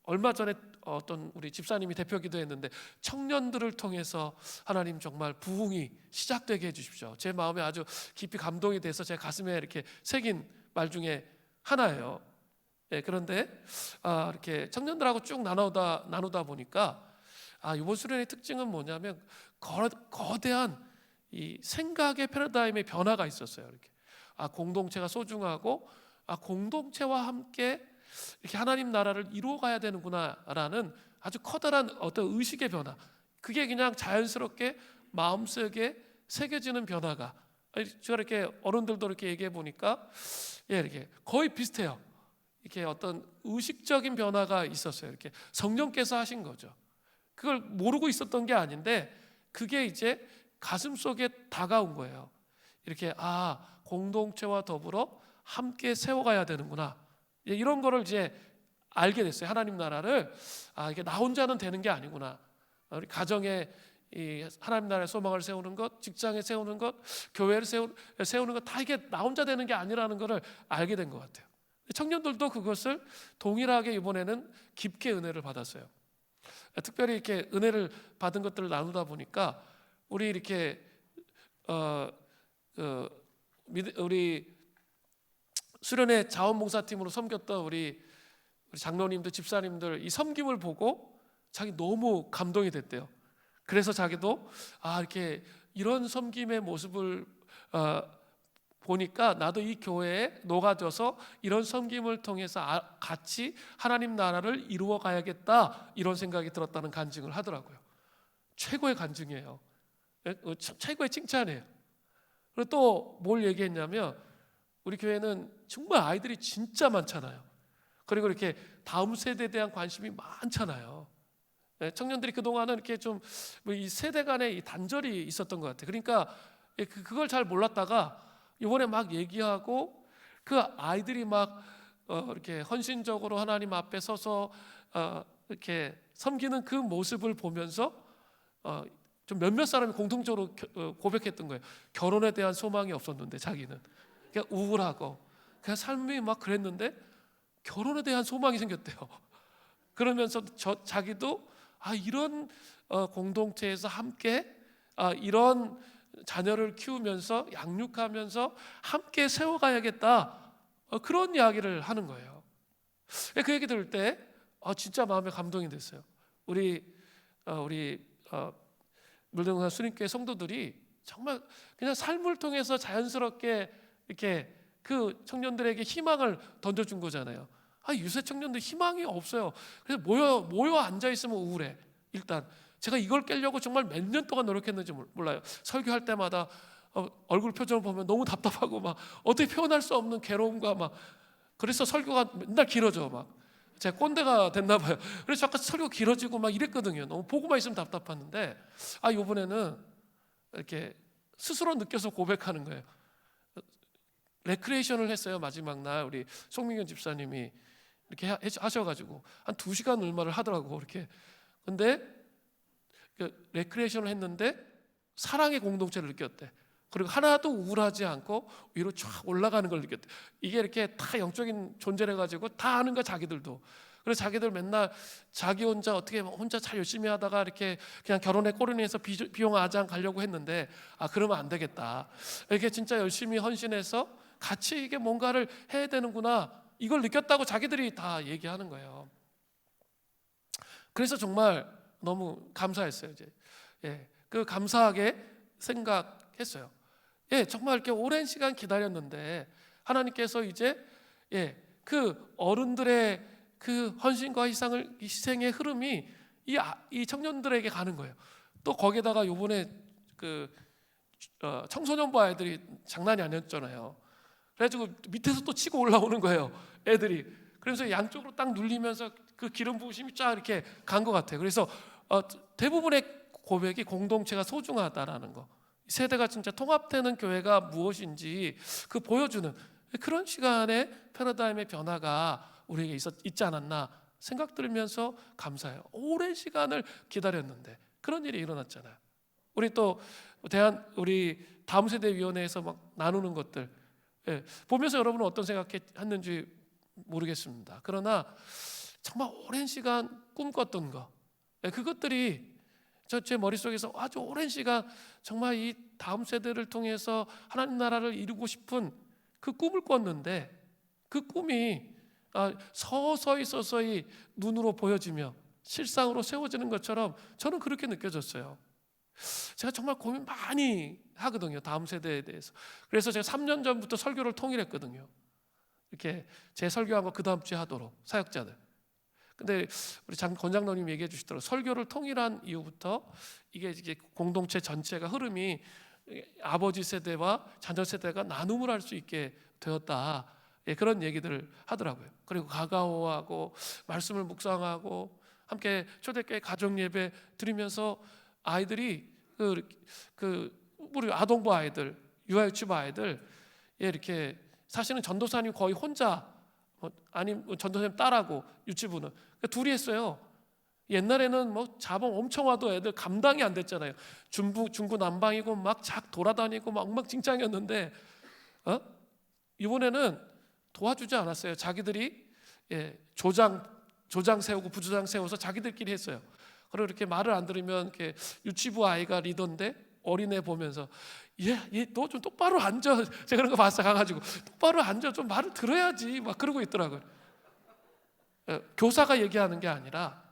얼마 전에 어떤 우리 집사님이 대표 기도했는데 청년들을 통해서 하나님 정말 부흥이 시작되게 해주십시오. 제 마음에 아주 깊이 감동이 돼서 제 가슴에 이렇게 새긴 말 중에 하나예요. 그런데 이렇게 청년들하고 쭉 나누다 보니까 이번 수련의 특징은 뭐냐면 거대한 이 생각의 패러다임의 변화가 있었어요. 이렇게 공동체가 소중하고 공동체와 함께 이렇게 하나님 나라를 이루어가야 되는구나라는 아주 커다란 어떤 의식의 변화, 그게 그냥 자연스럽게 마음속에 새겨지는 변화가, 제가 이렇게 어른들도 이렇게 얘기해 보니까 이렇게 거의 비슷해요. 이렇게 어떤 의식적인 변화가 있었어요. 이렇게 성령께서 하신 거죠. 그걸 모르고 있었던 게 아닌데 그게 이제 가슴 속에 다가온 거예요. 이렇게 공동체와 더불어 함께 세워가야 되는구나. 이런 거를 이제 알게 됐어요. 하나님 나라를 이게 나 혼자는 되는 게 아니구나. 우리 가정에 이 하나님 나라의 소망을 세우는 것, 직장에 세우는 것, 교회를 세우는 것 다 이게 나 혼자 되는 게 아니라는 것을 알게 된 것 같아요. 청년들도 그것을 동일하게 이번에는 깊게 은혜를 받았어요. 특별히 이렇게 은혜를 받은 것들을 나누다 보니까 우리 이렇게 우리 수련회 자원봉사팀으로 섬겼던 우리 장로님들, 집사님들 이 섬김을 보고 자기 너무 감동이 됐대요. 그래서 자기도 이렇게 이런 섬김의 모습을 보니까 나도 이 교회에 녹아져서 이런 섬김을 통해서 같이 하나님 나라를 이루어 가야겠다, 이런 생각이 들었다는 간증을 하더라고요. 최고의 간증이에요. 최고의 칭찬이에요. 그리고 또 뭘 얘기했냐면 우리 교회는 정말 아이들이 진짜 많잖아요. 그리고 이렇게 다음 세대에 대한 관심이 많잖아요. 청년들이 그동안은 이렇게 좀 이 세대 간의 이 단절이 있었던 것 같아요. 그러니까 그걸 잘 몰랐다가 이번에 막 얘기하고 그 아이들이 막 이렇게 헌신적으로 하나님 앞에 서서 이렇게 섬기는 그 모습을 보면서 좀 몇몇 사람이 공통적으로 고백했던 거예요. 결혼에 대한 소망이 없었는데 자기는 그냥 우울하고 그냥 삶이 막 그랬는데 결혼에 대한 소망이 생겼대요. 그러면서 자기도 이런 공동체에서 함께 이런 자녀를 키우면서 양육하면서 함께 세워가야겠다, 그런 이야기를 하는 거예요. 그 얘기 들을 때 진짜 마음에 감동이 됐어요. 우리 물등산 수림교회 성도들이 정말 그냥 삶을 통해서 자연스럽게 이렇게 그 청년들에게 희망을 던져준 거잖아요. 요새 청년들 희망이 없어요. 그래서 모여 앉아 있으면 우울해. 일단 제가 이걸 깨려고 정말 몇 년 동안 노력했는지 몰라요. 설교할 때마다 얼굴 표정을 보면 너무 답답하고 막 어떻게 표현할 수 없는 괴로움과 막, 그래서 설교가 맨날 길어져. 막 제가 꼰대가 됐나 봐요. 그래서 잠깐 설교 길어지고 막 이랬거든요. 너무 보고만 있으면 답답했는데 이번에는 이렇게 스스로 느껴서 고백하는 거예요. 레크레이션을 했어요. 마지막 날 우리 송민경 집사님이 이렇게 하셔가지고 한 2시간 얼마를 하더라고. 이렇게. 근데 레크레이션을 했는데 사랑의 공동체를 느꼈대. 그리고 하나도 우울하지 않고 위로 쫙 올라가는 걸 느꼈대. 이게 이렇게 다 영적인 존재를 가지고 다 아는 거야, 자기들도. 그래서 자기들 맨날 자기 혼자 잘 열심히 하다가 이렇게 그냥 결혼에 꼬리내서 비용 아장 가려고 했는데 그러면 안 되겠다. 이렇게 진짜 열심히 헌신해서 같이 이게 뭔가를 해야 되는구나, 이걸 느꼈다고 자기들이 다 얘기하는 거예요. 그래서 정말 너무 감사했어요. 이제 그 감사하게 생각했어요. 정말 이렇게 오랜 시간 기다렸는데 하나님께서 이제 그 어른들의 그 헌신과 희생의 흐름이 이 청년들에게 가는 거예요. 또 거기에다가 요번에 그 청소년부 아이들이 장난이 아니었잖아요. 그래가지고 밑에서 또 치고 올라오는 거예요, 애들이. 그래서 양쪽으로 딱 눌리면서 그 기름 부으심이 쫙 이렇게 간 것 같아요. 그래서 대부분의 고백이 공동체가 소중하다라는 거, 세대가 진짜 통합되는 교회가 무엇인지 그 보여주는 그런 시간에 패러다임의 변화가 우리에게 있지 않았나 생각 들으면서 감사해요. 오랜 시간을 기다렸는데 그런 일이 일어났잖아요. 우리 또 우리 다음 세대 위원회에서 막 나누는 것들, 보면서 여러분은 어떤 생각했는지 모르겠습니다. 그러나 정말 오랜 시간 꿈꿨던 거, 그것들이 제 머릿속에서 아주 오랜 시간 정말 이 다음 세대를 통해서 하나님 나라를 이루고 싶은 그 꿈을 꿨는데 그 꿈이 서서히 눈으로 보여지며 실상으로 세워지는 것처럼 저는 그렇게 느껴졌어요. 제가 정말 고민 많이 하거든요, 다음 세대에 대해서. 그래서 제가 3년 전부터 설교를 통일했거든요. 이렇게 제 설교한 거 그 다음 주에 하도록, 사역자들. 근데 우리 권장로님 얘기해 주시더라고요. 설교를 통일한 이후부터 이게 공동체 전체가 흐름이 아버지 세대와 자녀 세대가 나눔을 할 수 있게 되었다, 그런 얘기들을 하더라고요. 그리고 가가오하고 말씀을 묵상하고 함께 초대교회 가정 예배 드리면서 아이들이 우리 아동부 아이들, 유아유치부 아이들, 이렇게 사실은 전도사님 거의 혼자, 아니면 전도사님 딸하고 유치부는 둘이 했어요. 옛날에는 뭐 자봉 엄청 와도 애들 감당이 안 됐잖아요. 중구 난방이고 막 작 돌아다니고 막 엉망진창이었는데 이번에는 도와주지 않았어요. 자기들이 조장 세우고 부조장 세워서 자기들끼리 했어요. 그리고 이렇게 말을 안 들으면 이렇게 유치부 아이가 리더인데 어린애 보면서 너 좀 똑바로 앉아. 제가 그런 거 봤어. 가가지고 똑바로 앉아. 좀 말을 들어야지. 막 그러고 있더라고요. 교사가 얘기하는 게 아니라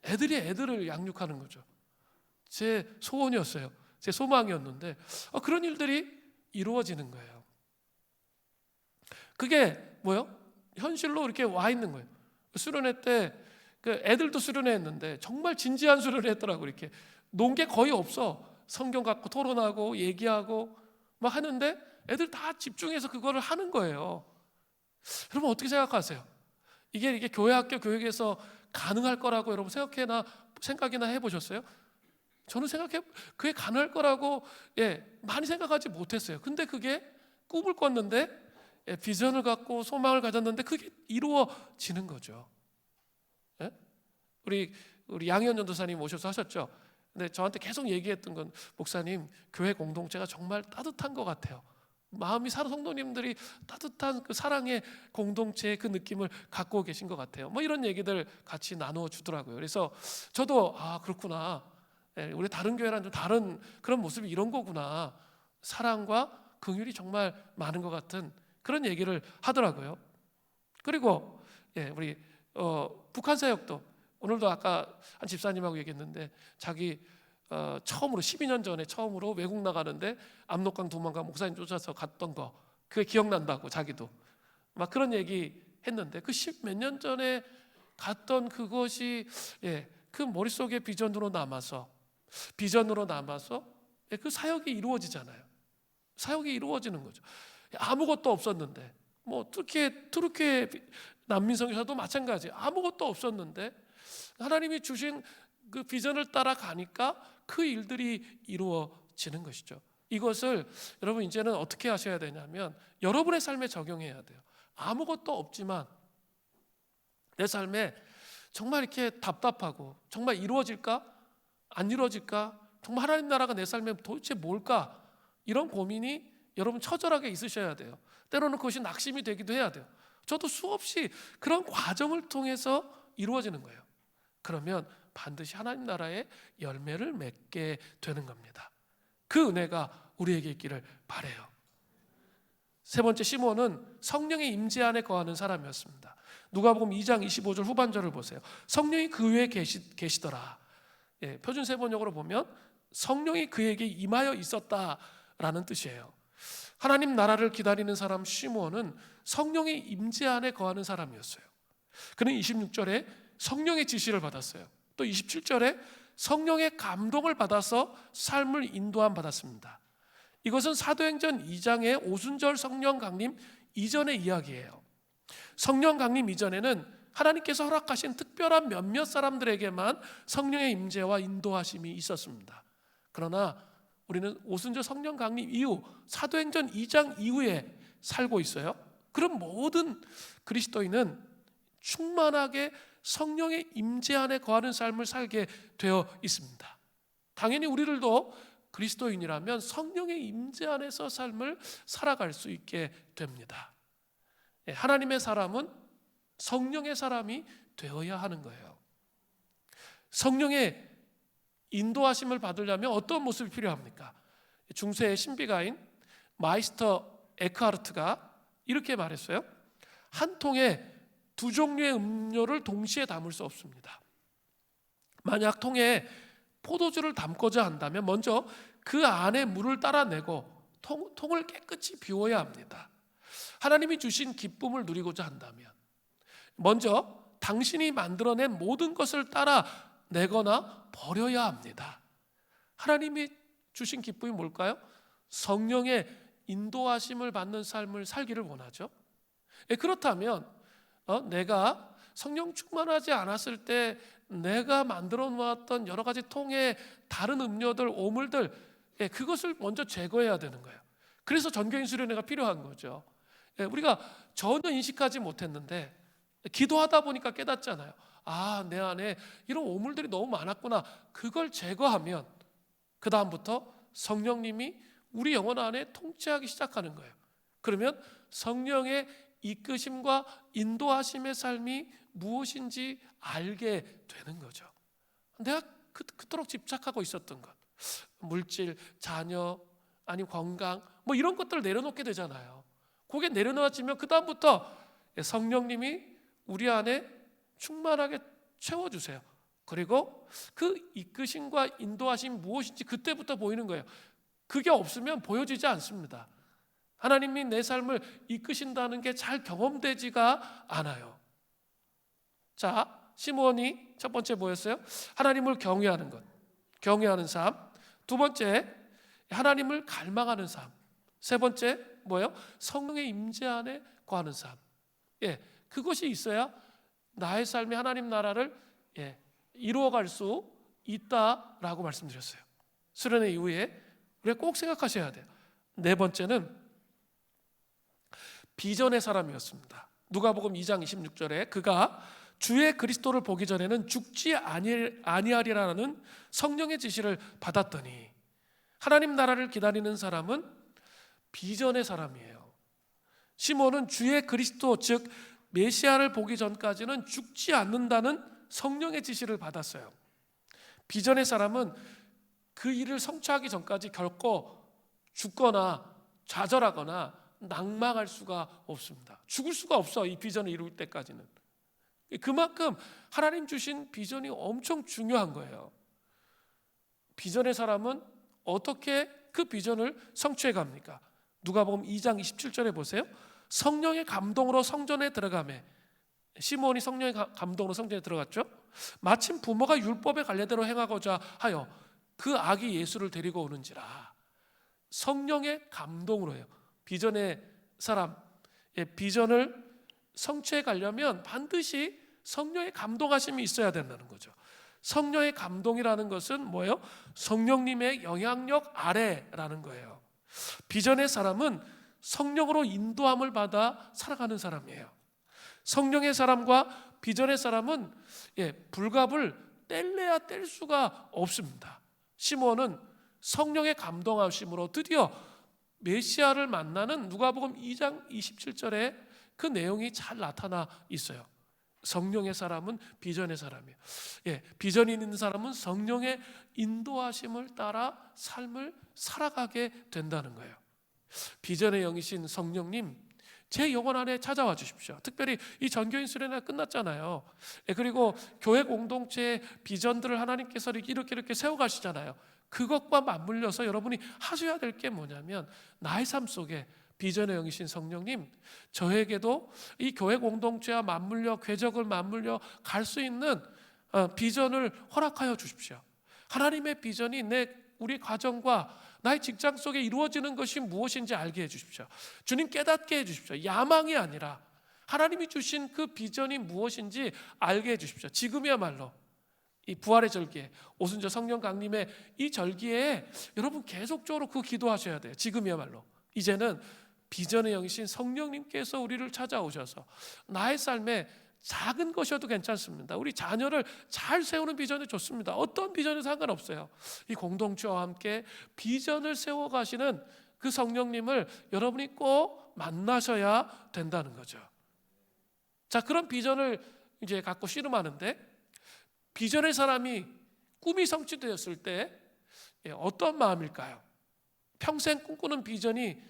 애들이 애들을 양육하는 거죠. 제 소원이었어요. 제 소망이었는데 그런 일들이 이루어지는 거예요. 그게 뭐요? 현실로 이렇게 와 있는 거예요. 수련회 때 애들도 수련회 했는데 정말 진지한 수련회 했더라고요. 이렇게 논 게 거의 없어. 성경 갖고 토론하고 얘기하고 막 하는데 애들 다 집중해서 그거를 하는 거예요. 여러분 어떻게 생각하세요? 이게 교회 학교 교육에서 가능할 거라고 여러분 생각이나 해보셨어요? 저는 그게 가능할 거라고 많이 생각하지 못했어요. 근데 그게 꿈을 꿨는데 비전을 갖고 소망을 가졌는데 그게 이루어지는 거죠. 우리 양희연 전도사님 오셔서 하셨죠. 근데 저한테 계속 얘기했던 건, 목사님 교회 공동체가 정말 따뜻한 것 같아요. 마음이 성도님들이 따뜻한 그 사랑의 공동체의 그 느낌을 갖고 계신 것 같아요. 뭐 이런 얘기들 같이 나누어 주더라고요. 그래서 저도 그렇구나. 우리 다른 교회랑 좀 다른 그런 모습이 이런 거구나. 사랑과 긍휼이 정말 많은 것 같은 그런 얘기를 하더라고요. 그리고 우리 북한 사역도 오늘도 아까 한 집사님하고 얘기했는데 자기 처음으로 12년 전에 처음으로 외국 나가는데 압록강 도망가 목사님 쫓아서 갔던 거 그게 기억난다고 자기도 막 그런 얘기 했는데 그 10몇 년 전에 갔던 그것이 그 머릿속에 비전으로 남아서 그 사역이 이루어지잖아요. 사역이 이루어지는 거죠. 아무것도 없었는데 뭐 투르키예 난민성에서도 마찬가지. 아무것도 없었는데 하나님이 주신 그 비전을 따라가니까 그 일들이 이루어지는 것이죠. 이것을 여러분 이제는 어떻게 하셔야 되냐면 여러분의 삶에 적용해야 돼요. 아무것도 없지만 내 삶에 정말 이렇게 답답하고 정말 이루어질까? 안 이루어질까? 정말 하나님 나라가 내 삶에 도대체 뭘까? 이런 고민이 여러분 처절하게 있으셔야 돼요. 때로는 그것이 낙심이 되기도 해야 돼요. 저도 수없이 그런 과정을 통해서 이루어지는 거예요. 그러면 반드시 하나님 나라의 열매를 맺게 되는 겁니다. 그 은혜가 우리에게 있기를 바라요. 세 번째, 시몬은 성령의 임재 안에 거하는 사람이었습니다. 누가복음 2장 25절 후반절을 보세요. 성령이 그 위에 계시더라. 표준 세번역으로 보면 성령이 그에게 임하여 있었다라는 뜻이에요. 하나님 나라를 기다리는 사람 시몬은 성령의 임재 안에 거하는 사람이었어요. 그는 26절에 성령의 지시를 받았어요. 또 27절에 성령의 감동을 받아서 삶을 인도함 받았습니다. 이것은 사도행전 2장의 오순절 성령 강림 이전의 이야기예요. 성령 강림 이전에는 하나님께서 허락하신 특별한 몇몇 사람들에게만 성령의 임재와 인도하심이 있었습니다. 그러나 우리는 오순절 성령 강림 이후 사도행전 2장 이후에 살고 있어요. 그럼 모든 그리스도인은 충만하게 성령의 임재 안에 거하는 삶을 살게 되어 있습니다. 당연히 우리들도 그리스도인이라면 성령의 임재 안에서 삶을 살아갈 수 있게 됩니다. 하나님의 사람은 성령의 사람이 되어야 하는 거예요. 성령의 인도하심을 받으려면 어떤 모습이 필요합니까? 중세의 신비가인 마이스터 에크하르트가 이렇게 말했어요. 한 통에 두 종류의 음료를 동시에 담을 수 없습니다. 만약 통에 포도주를 담고자 한다면 먼저 그 안에 물을 따라내고 통을 깨끗이 비워야 합니다. 하나님이 주신 기쁨을 누리고자 한다면 먼저 당신이 만들어낸 모든 것을 따라내거나 버려야 합니다. 하나님이 주신 기쁨이 뭘까요? 성령의 인도하심을 받는 삶을 살기를 원하죠. 그렇다면 내가 성령 충만하지 않았을 때 내가 만들어 놓았던 여러 가지 통의 다른 음료들, 오물들, 그것을 먼저 제거해야 되는 거예요. 그래서 전교인 수련회가 필요한 거죠. 우리가 전혀 인식하지 못했는데 기도하다 보니까 깨닫잖아요. 내 안에 이런 오물들이 너무 많았구나. 그걸 제거하면 그 다음부터 성령님이 우리 영혼 안에 통치하기 시작하는 거예요. 그러면 성령의 이끄심과 인도하심의 삶이 무엇인지 알게 되는 거죠. 내가 그토록 집착하고 있었던 것, 물질, 자녀, 아니 건강, 이런 것들을 내려놓게 되잖아요. 그게 내려놓아지면 그 다음부터 성령님이 우리 안에 충만하게 채워주세요. 그리고 그 이끄심과 인도하심이 무엇인지 그때부터 보이는 거예요. 그게 없으면 보여지지 않습니다. 하나님이 내 삶을 이끄신다는 게 잘 경험되지가 않아요. 자, 시므온이 첫 번째 뭐였어요? 하나님을 경외하는 것, 경외하는 삶. 두 번째, 하나님을 갈망하는 삶. 세 번째 뭐예요? 성령의 임재 안에 거하는 삶. 그것이 있어야 나의 삶이 하나님 나라를 이루어갈 수 있다라고 말씀드렸어요. 수련회 이후에 우리가 꼭 생각하셔야 돼요. 네 번째는 비전의 사람이었습니다. 누가복음 2장 26절에 그가 주의 그리스도를 보기 전에는 죽지 아니하리라는 성령의 지시를 받았더니, 하나님 나라를 기다리는 사람은 비전의 사람이에요. 시몬은 주의 그리스도 즉 메시아를 보기 전까지는 죽지 않는다는 성령의 지시를 받았어요. 비전의 사람은 그 일을 성취하기 전까지 결코 죽거나 좌절하거나 낭망할 수가 없습니다. 죽을 수가 없어, 이 비전을 이룰 때까지는. 그만큼 하나님 주신 비전이 엄청 중요한 거예요. 비전의 사람은 어떻게 그 비전을 성취해 갑니까? 누가복음 2장 27절에 보세요. 성령의 감동으로 성전에 들어가매. 시몬이 성령의 감동으로 성전에 들어갔죠. 마침 부모가 율법의 관례대로 행하고자 하여 그 아기 예수를 데리고 오는지라. 성령의 감동으로요. 비전의 사람, 비전을 성취해 가려면 반드시 성령의 감동하심이 있어야 된다는 거죠. 성령의 감동이라는 것은 뭐예요? 성령님의 영향력 아래라는 거예요. 비전의 사람은 성령으로 인도함을 받아 살아가는 사람이에요. 성령의 사람과 비전의 사람은 불갑을 뗄래야 뗄 수가 없습니다. 시몬은 성령의 감동하심으로 드디어 메시아를 만나는 누가복음 2장 27절에 그 내용이 잘 나타나 있어요. 성령의 사람은 비전의 사람이에요. 비전이 있는 사람은 성령의 인도하심을 따라 삶을 살아가게 된다는 거예요. 비전의 영이신 성령님, 제 영혼 안에 찾아와 주십시오. 특별히 이 전교인 수련회가 끝났잖아요. 그리고 교회 공동체의 비전들을 하나님께서 이렇게 세워가시잖아요. 그것과 맞물려서 여러분이 하셔야 될 게 뭐냐면, 나의 삶 속에 비전의 영이신 성령님, 저에게도 이 교회 공동체와 맞물려 궤적을 맞물려 갈 수 있는 비전을 허락하여 주십시오. 하나님의 비전이 우리 가정과 나의 직장 속에 이루어지는 것이 무엇인지 알게 해주십시오. 주님 깨닫게 해주십시오. 야망이 아니라 하나님이 주신 그 비전이 무엇인지 알게 해주십시오. 지금이야말로 이 부활의 절기에, 오순절 성령 강림의 이 절기에 여러분 계속적으로 그 기도하셔야 돼요. 지금이야말로 이제는 비전의 영이신 성령님께서 우리를 찾아오셔서 나의 삶에 작은 것이어도 괜찮습니다. 우리 자녀를 잘 세우는 비전이 좋습니다. 어떤 비전이 상관없어요. 이 공동체와 함께 비전을 세워가시는 그 성령님을 여러분이 꼭 만나셔야 된다는 거죠. 자, 그런 비전을 이제 갖고 씨름하는데, 비전의 사람이 꿈이 성취되었을 때 어떤 마음일까요? 평생 꿈꾸는 비전이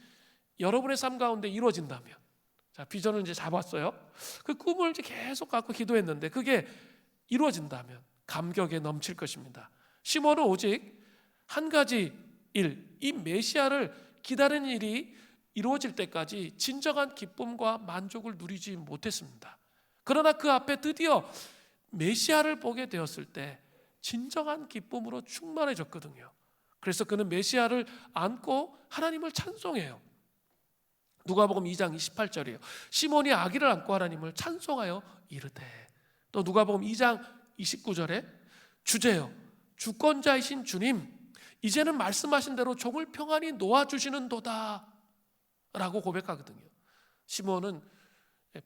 여러분의 삶 가운데 이루어진다면, 자, 비전을 이제 잡았어요. 그 꿈을 이제 계속 갖고 기도했는데 그게 이루어진다면 감격에 넘칠 것입니다. 시몬은 오직 한 가지 일, 이 메시아를 기다리는 일이 이루어질 때까지 진정한 기쁨과 만족을 누리지 못했습니다. 그러나 그 앞에 드디어 메시아를 보게 되었을 때 진정한 기쁨으로 충만해졌거든요. 그래서 그는 메시아를 안고 하나님을 찬송해요. 누가복음 2장 28절이에요. 시몬이 아기를 안고 하나님을 찬송하여 이르되. 또 누가복음 2장 29절에 주제요, 주권자이신 주님, 이제는 말씀하신 대로 종을 평안히 놓아주시는 도다 라고 고백하거든요. 시몬은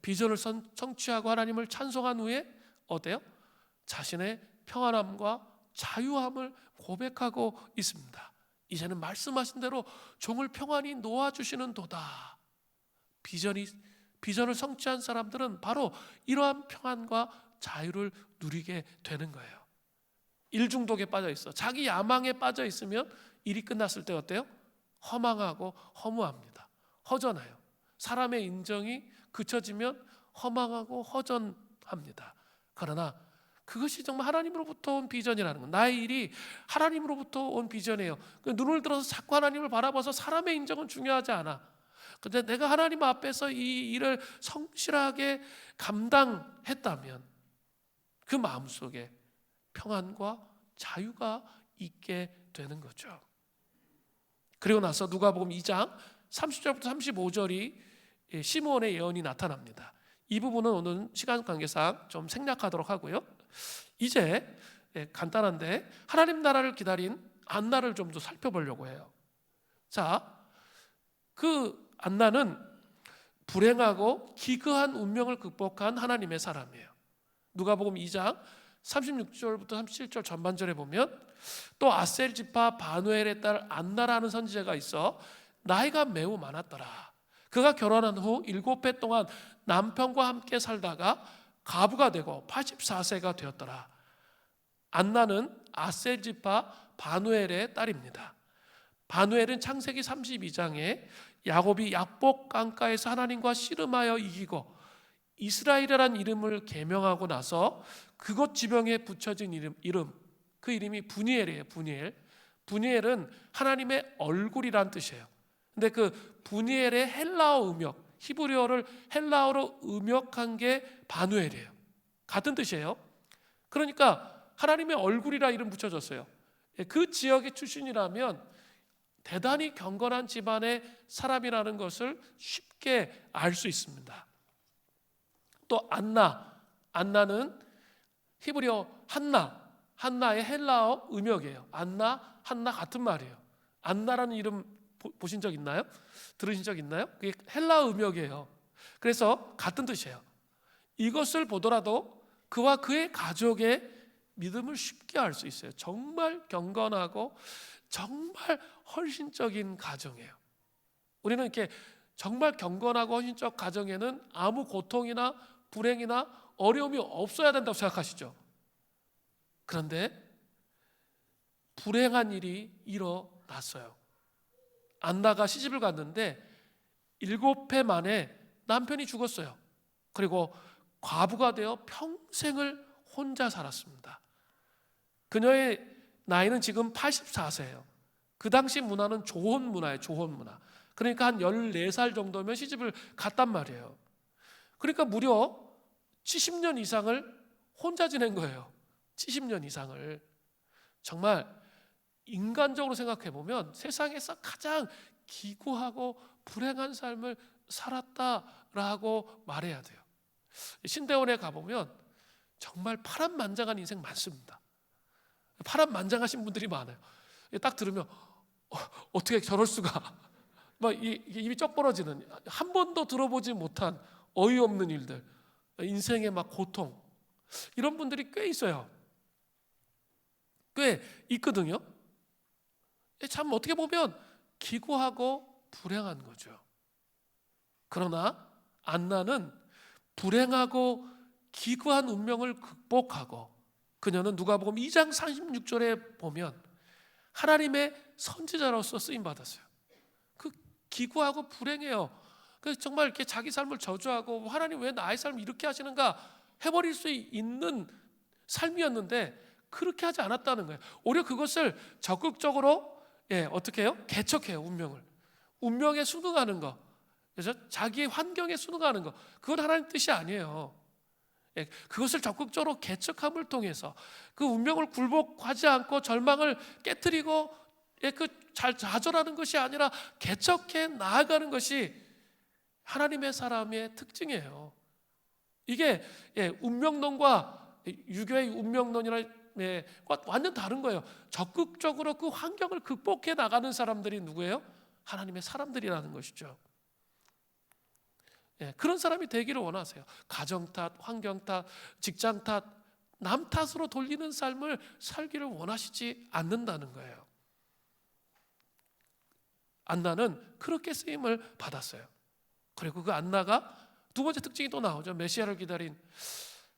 비전을 성취하고 하나님을 찬송한 후에 어때요? 자신의 평안함과 자유함을 고백하고 있습니다. 이제는 말씀하신 대로 종을 평안히 놓아주시는 도다. 비전을 성취한 사람들은 바로 이러한 평안과 자유를 누리게 되는 거예요. 일 중독에 빠져 있어. 자기 야망에 빠져 있으면 일이 끝났을 때 어때요? 허망하고 허무합니다. 허전해요. 사람의 인정이 그쳐지면 허망하고 허전합니다. 그러나 그것이 정말 하나님으로부터 온 비전이라는 건, 나의 일이 하나님으로부터 온 비전이에요. 눈을 들어서 자꾸 하나님을 바라봐서 사람의 인정은 중요하지 않아. 근데 내가 하나님 앞에서 이 일을 성실하게 감당했다면 그 마음속에 평안과 자유가 있게 되는 거죠. 그리고 나서 누가복음 2장 30절부터 35절이 시므온의 예언이 나타납니다. 이 부분은 오늘 시간 관계상 좀 생략하도록 하고요. 이제 간단한데 하나님 나라를 기다린 안나를 좀 더 살펴보려고 해요. 자, 그 안나는 불행하고 기그한 운명을 극복한 하나님의 사람이에요. 누가복음 2장 36절부터 37절 전반절에 보면 또 아셀 지파 바누엘의 딸 안나라는 선지자가 있어 나이가 매우 많았더라. 그가 결혼한 후 7해 동안 남편과 함께 살다가 과부가 되고 84세가 되었더라. 안나는 아셀 지파 바누엘의 딸입니다. 바누엘은 창세기 32장에 야곱이 약복 강가에서 하나님과 씨름하여 이기고 이스라엘이라는 이름을 계명하고 나서 그곳 지명에 붙여진 이름, 그 이름이 브니엘이에요. 브니엘은 하나님의 얼굴이란 뜻이에요. 근데 그 브니엘의 헬라어 음역, 히브리어를 헬라어로 음역한 게 바누엘이에요. 같은 뜻이에요. 그러니까 하나님의 얼굴이라 이름 붙여졌어요. 그 지역의 출신이라면 대단히 경건한 집안의 사람이라는 것을 쉽게 알 수 있습니다. 또 안나는 히브리어 한나의 헬라어 음역이에요. 한나 같은 말이에요. 안나라는 이름 보신 적 있나요? 들으신 적 있나요? 그게 헬라어 음역이에요. 그래서 같은 뜻이에요. 이것을 보더라도 그와 그의 가족의 믿음을 쉽게 알 수 있어요. 정말 경건하고 정말 헌신적인 가정이에요. 우리는 이렇게 정말 경건하고 헌신적 가정에는 아무 고통이나 불행이나 어려움이 없어야 된다고 생각하시죠? 그런데 불행한 일이 일어났어요. 안나가 시집을 갔는데 7해 만에 남편이 죽었어요. 그리고 과부가 되어 평생을 혼자 살았습니다. 그녀의 나이는 지금 84세예요. 그 당시 문화는 조혼 문화예요. 조혼 문화. 그러니까 한 14살 정도면 시집을 갔단 말이에요. 그러니까 무려 70년 이상을 혼자 지낸 거예요. 70년 이상을. 정말 인간적으로 생각해 보면 세상에서 가장 기구하고 불행한 삶을 살았다라고 말해야 돼요. 신대원에 가보면 정말 파란만장한 인생 많습니다. 파란만장하신 분들이 많아요. 딱 들으면 어떻게 저럴 수가, 막 입이 쩍 벌어지는, 한 번도 들어보지 못한 어이없는 일들, 인생의 막 고통, 이런 분들이 꽤 있어요. 꽤 있거든요. 참 어떻게 보면 기구하고 불행한 거죠. 그러나 안나는 불행하고 기구한 운명을 극복하고, 그녀는 누가복음 2장 36절에 보면 하나님의 선지자로서 쓰임 받았어요. 그 기구하고 불행해요. 그래서 정말 이렇게 자기 삶을 저주하고 하나님 왜 나의 삶을 이렇게 하시는가 해버릴 수 있는 삶이었는데 그렇게 하지 않았다는 거예요. 오히려 그것을 적극적으로 어떻게 해요? 개척해요. 운명에 순응하는 거. 그래서 자기의 환경에 순응하는 거, 그건 하나님 뜻이 아니에요. 그것을 적극적으로 개척함을 통해서 그 운명을 굴복하지 않고 절망을 깨트리고 그 좌절하는 것이 아니라 개척해 나아가는 것이 하나님의 사람의 특징이에요. 이게 운명론과 유교의 운명론이랑 완전 다른 거예요. 적극적으로 그 환경을 극복해 나가는 사람들이 누구예요? 하나님의 사람들이라는 것이죠. 그런 사람이 되기를 원하세요. 가정 탓, 환경 탓, 직장 탓, 남 탓으로 돌리는 삶을 살기를 원하시지 않는다는 거예요. 안나는 그렇게 쓰임을 받았어요. 그리고 그 안나가 두 번째 특징이 또 나오죠. 메시아를 기다린,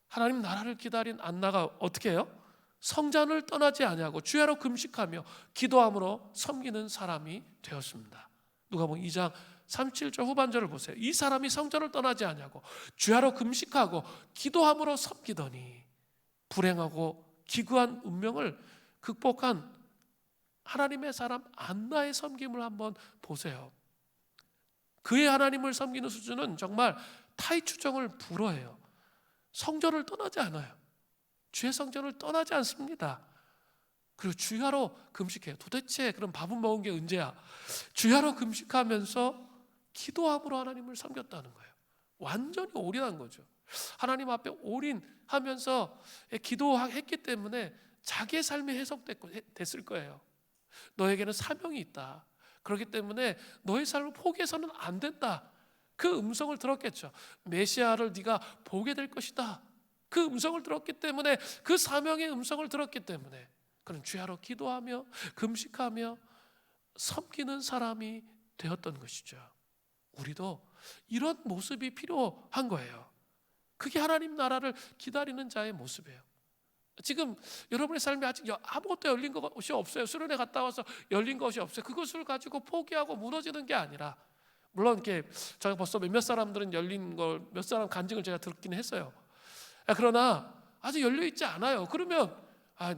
하나님 나라를 기다린 안나가 어떻게 해요? 성전을 떠나지 아니하고 주야로 금식하며 기도함으로 섬기는 사람이 되었습니다. 누가복음 2장 37절 후반절을 보세요. 이 사람이 성전을 떠나지 아니하고 주야로 금식하고 기도함으로 섬기더니, 불행하고 기구한 운명을 극복한 하나님의 사람 안나의 섬김을 한번 보세요. 그의 하나님을 섬기는 수준은 정말 타의 추정을 불허해요. 성전을 떠나지 않아요. 주의 성전을 떠나지 않습니다. 그리고 주야로 금식해요. 도대체 그럼 밥은 먹은 게 언제야? 주야로 금식하면서 기도함으로 하나님을 섬겼다는 거예요. 완전히 올인한 거죠. 하나님 앞에 올인하면서 기도했기 때문에 자기의 삶이 해석됐을 거예요. 너에게는 사명이 있다. 그렇기 때문에 너의 삶을 포기해서는 안 된다. 그 음성을 들었겠죠. 메시아를 네가 보게 될 것이다. 그 음성을 들었기 때문에, 그 사명의 음성을 들었기 때문에 그는 주야로 기도하며 금식하며 섬기는 사람이 되었던 것이죠. 우리도 이런 모습이 필요한 거예요. 그게 하나님 나라를 기다리는 자의 모습이에요. 지금 여러분의 삶이 아직 아무것도 열린 것이 없어요. 수련회 갔다 와서 열린 것이 없어요. 그것을 가지고 포기하고 무너지는 게 아니라, 물론 이렇게 제가 벌써 몇몇 사람들은 열린 걸, 몇 사람 간증을 제가 듣긴 했어요. 그러나 아직 열려 있지 않아요. 그러면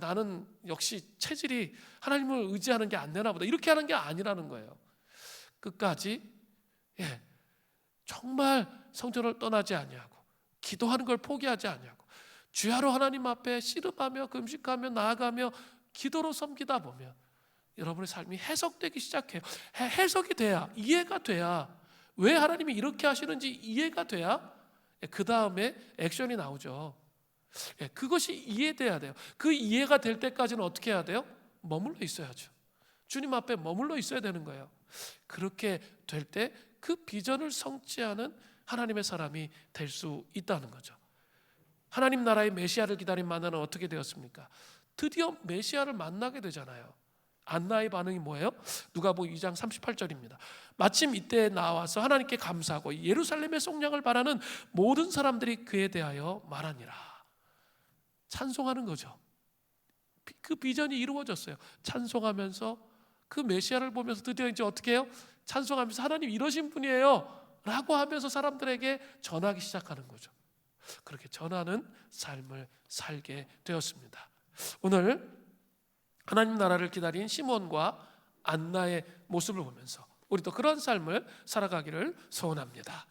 나는 역시 체질이 하나님을 의지하는 게 안 되나 보다, 이렇게 하는 게 아니라는 거예요. 끝까지 정말 성전을 떠나지 아니하고 기도하는 걸 포기하지 아니하고 주야로 하나님 앞에 씨름하며 금식하며 나아가며 기도로 섬기다 보면 여러분의 삶이 해석되기 시작해요. 해석이 돼야, 이해가 돼야, 왜 하나님이 이렇게 하시는지 이해가 돼야 그 다음에 액션이 나오죠. 그것이 이해돼야 돼요. 그 이해가 될 때까지는 어떻게 해야 돼요? 머물러 있어야죠. 주님 앞에 머물러 있어야 되는 거예요. 그렇게 될 때 그 비전을 성취하는 하나님의 사람이 될 수 있다는 거죠. 하나님 나라의 메시아를 기다린 만나는 어떻게 되었습니까? 드디어 메시아를 만나게 되잖아요. 안나의 반응이 뭐예요? 누가복음 2장 38절입니다. 마침 이때 나와서 하나님께 감사하고 예루살렘의 속량을 바라는 모든 사람들이 그에 대하여 말하니라. 찬송하는 거죠. 그 비전이 이루어졌어요. 찬송하면서 그 메시아를 보면서 드디어 이제 어떻게 해요? 찬송하면서 하나님 이러신 분이에요 라고 하면서 사람들에게 전하기 시작하는 거죠. 그렇게 전하는 삶을 살게 되었습니다. 오늘 하나님 나라를 기다린 시몬과 안나의 모습을 보면서 우리도 그런 삶을 살아가기를 소원합니다.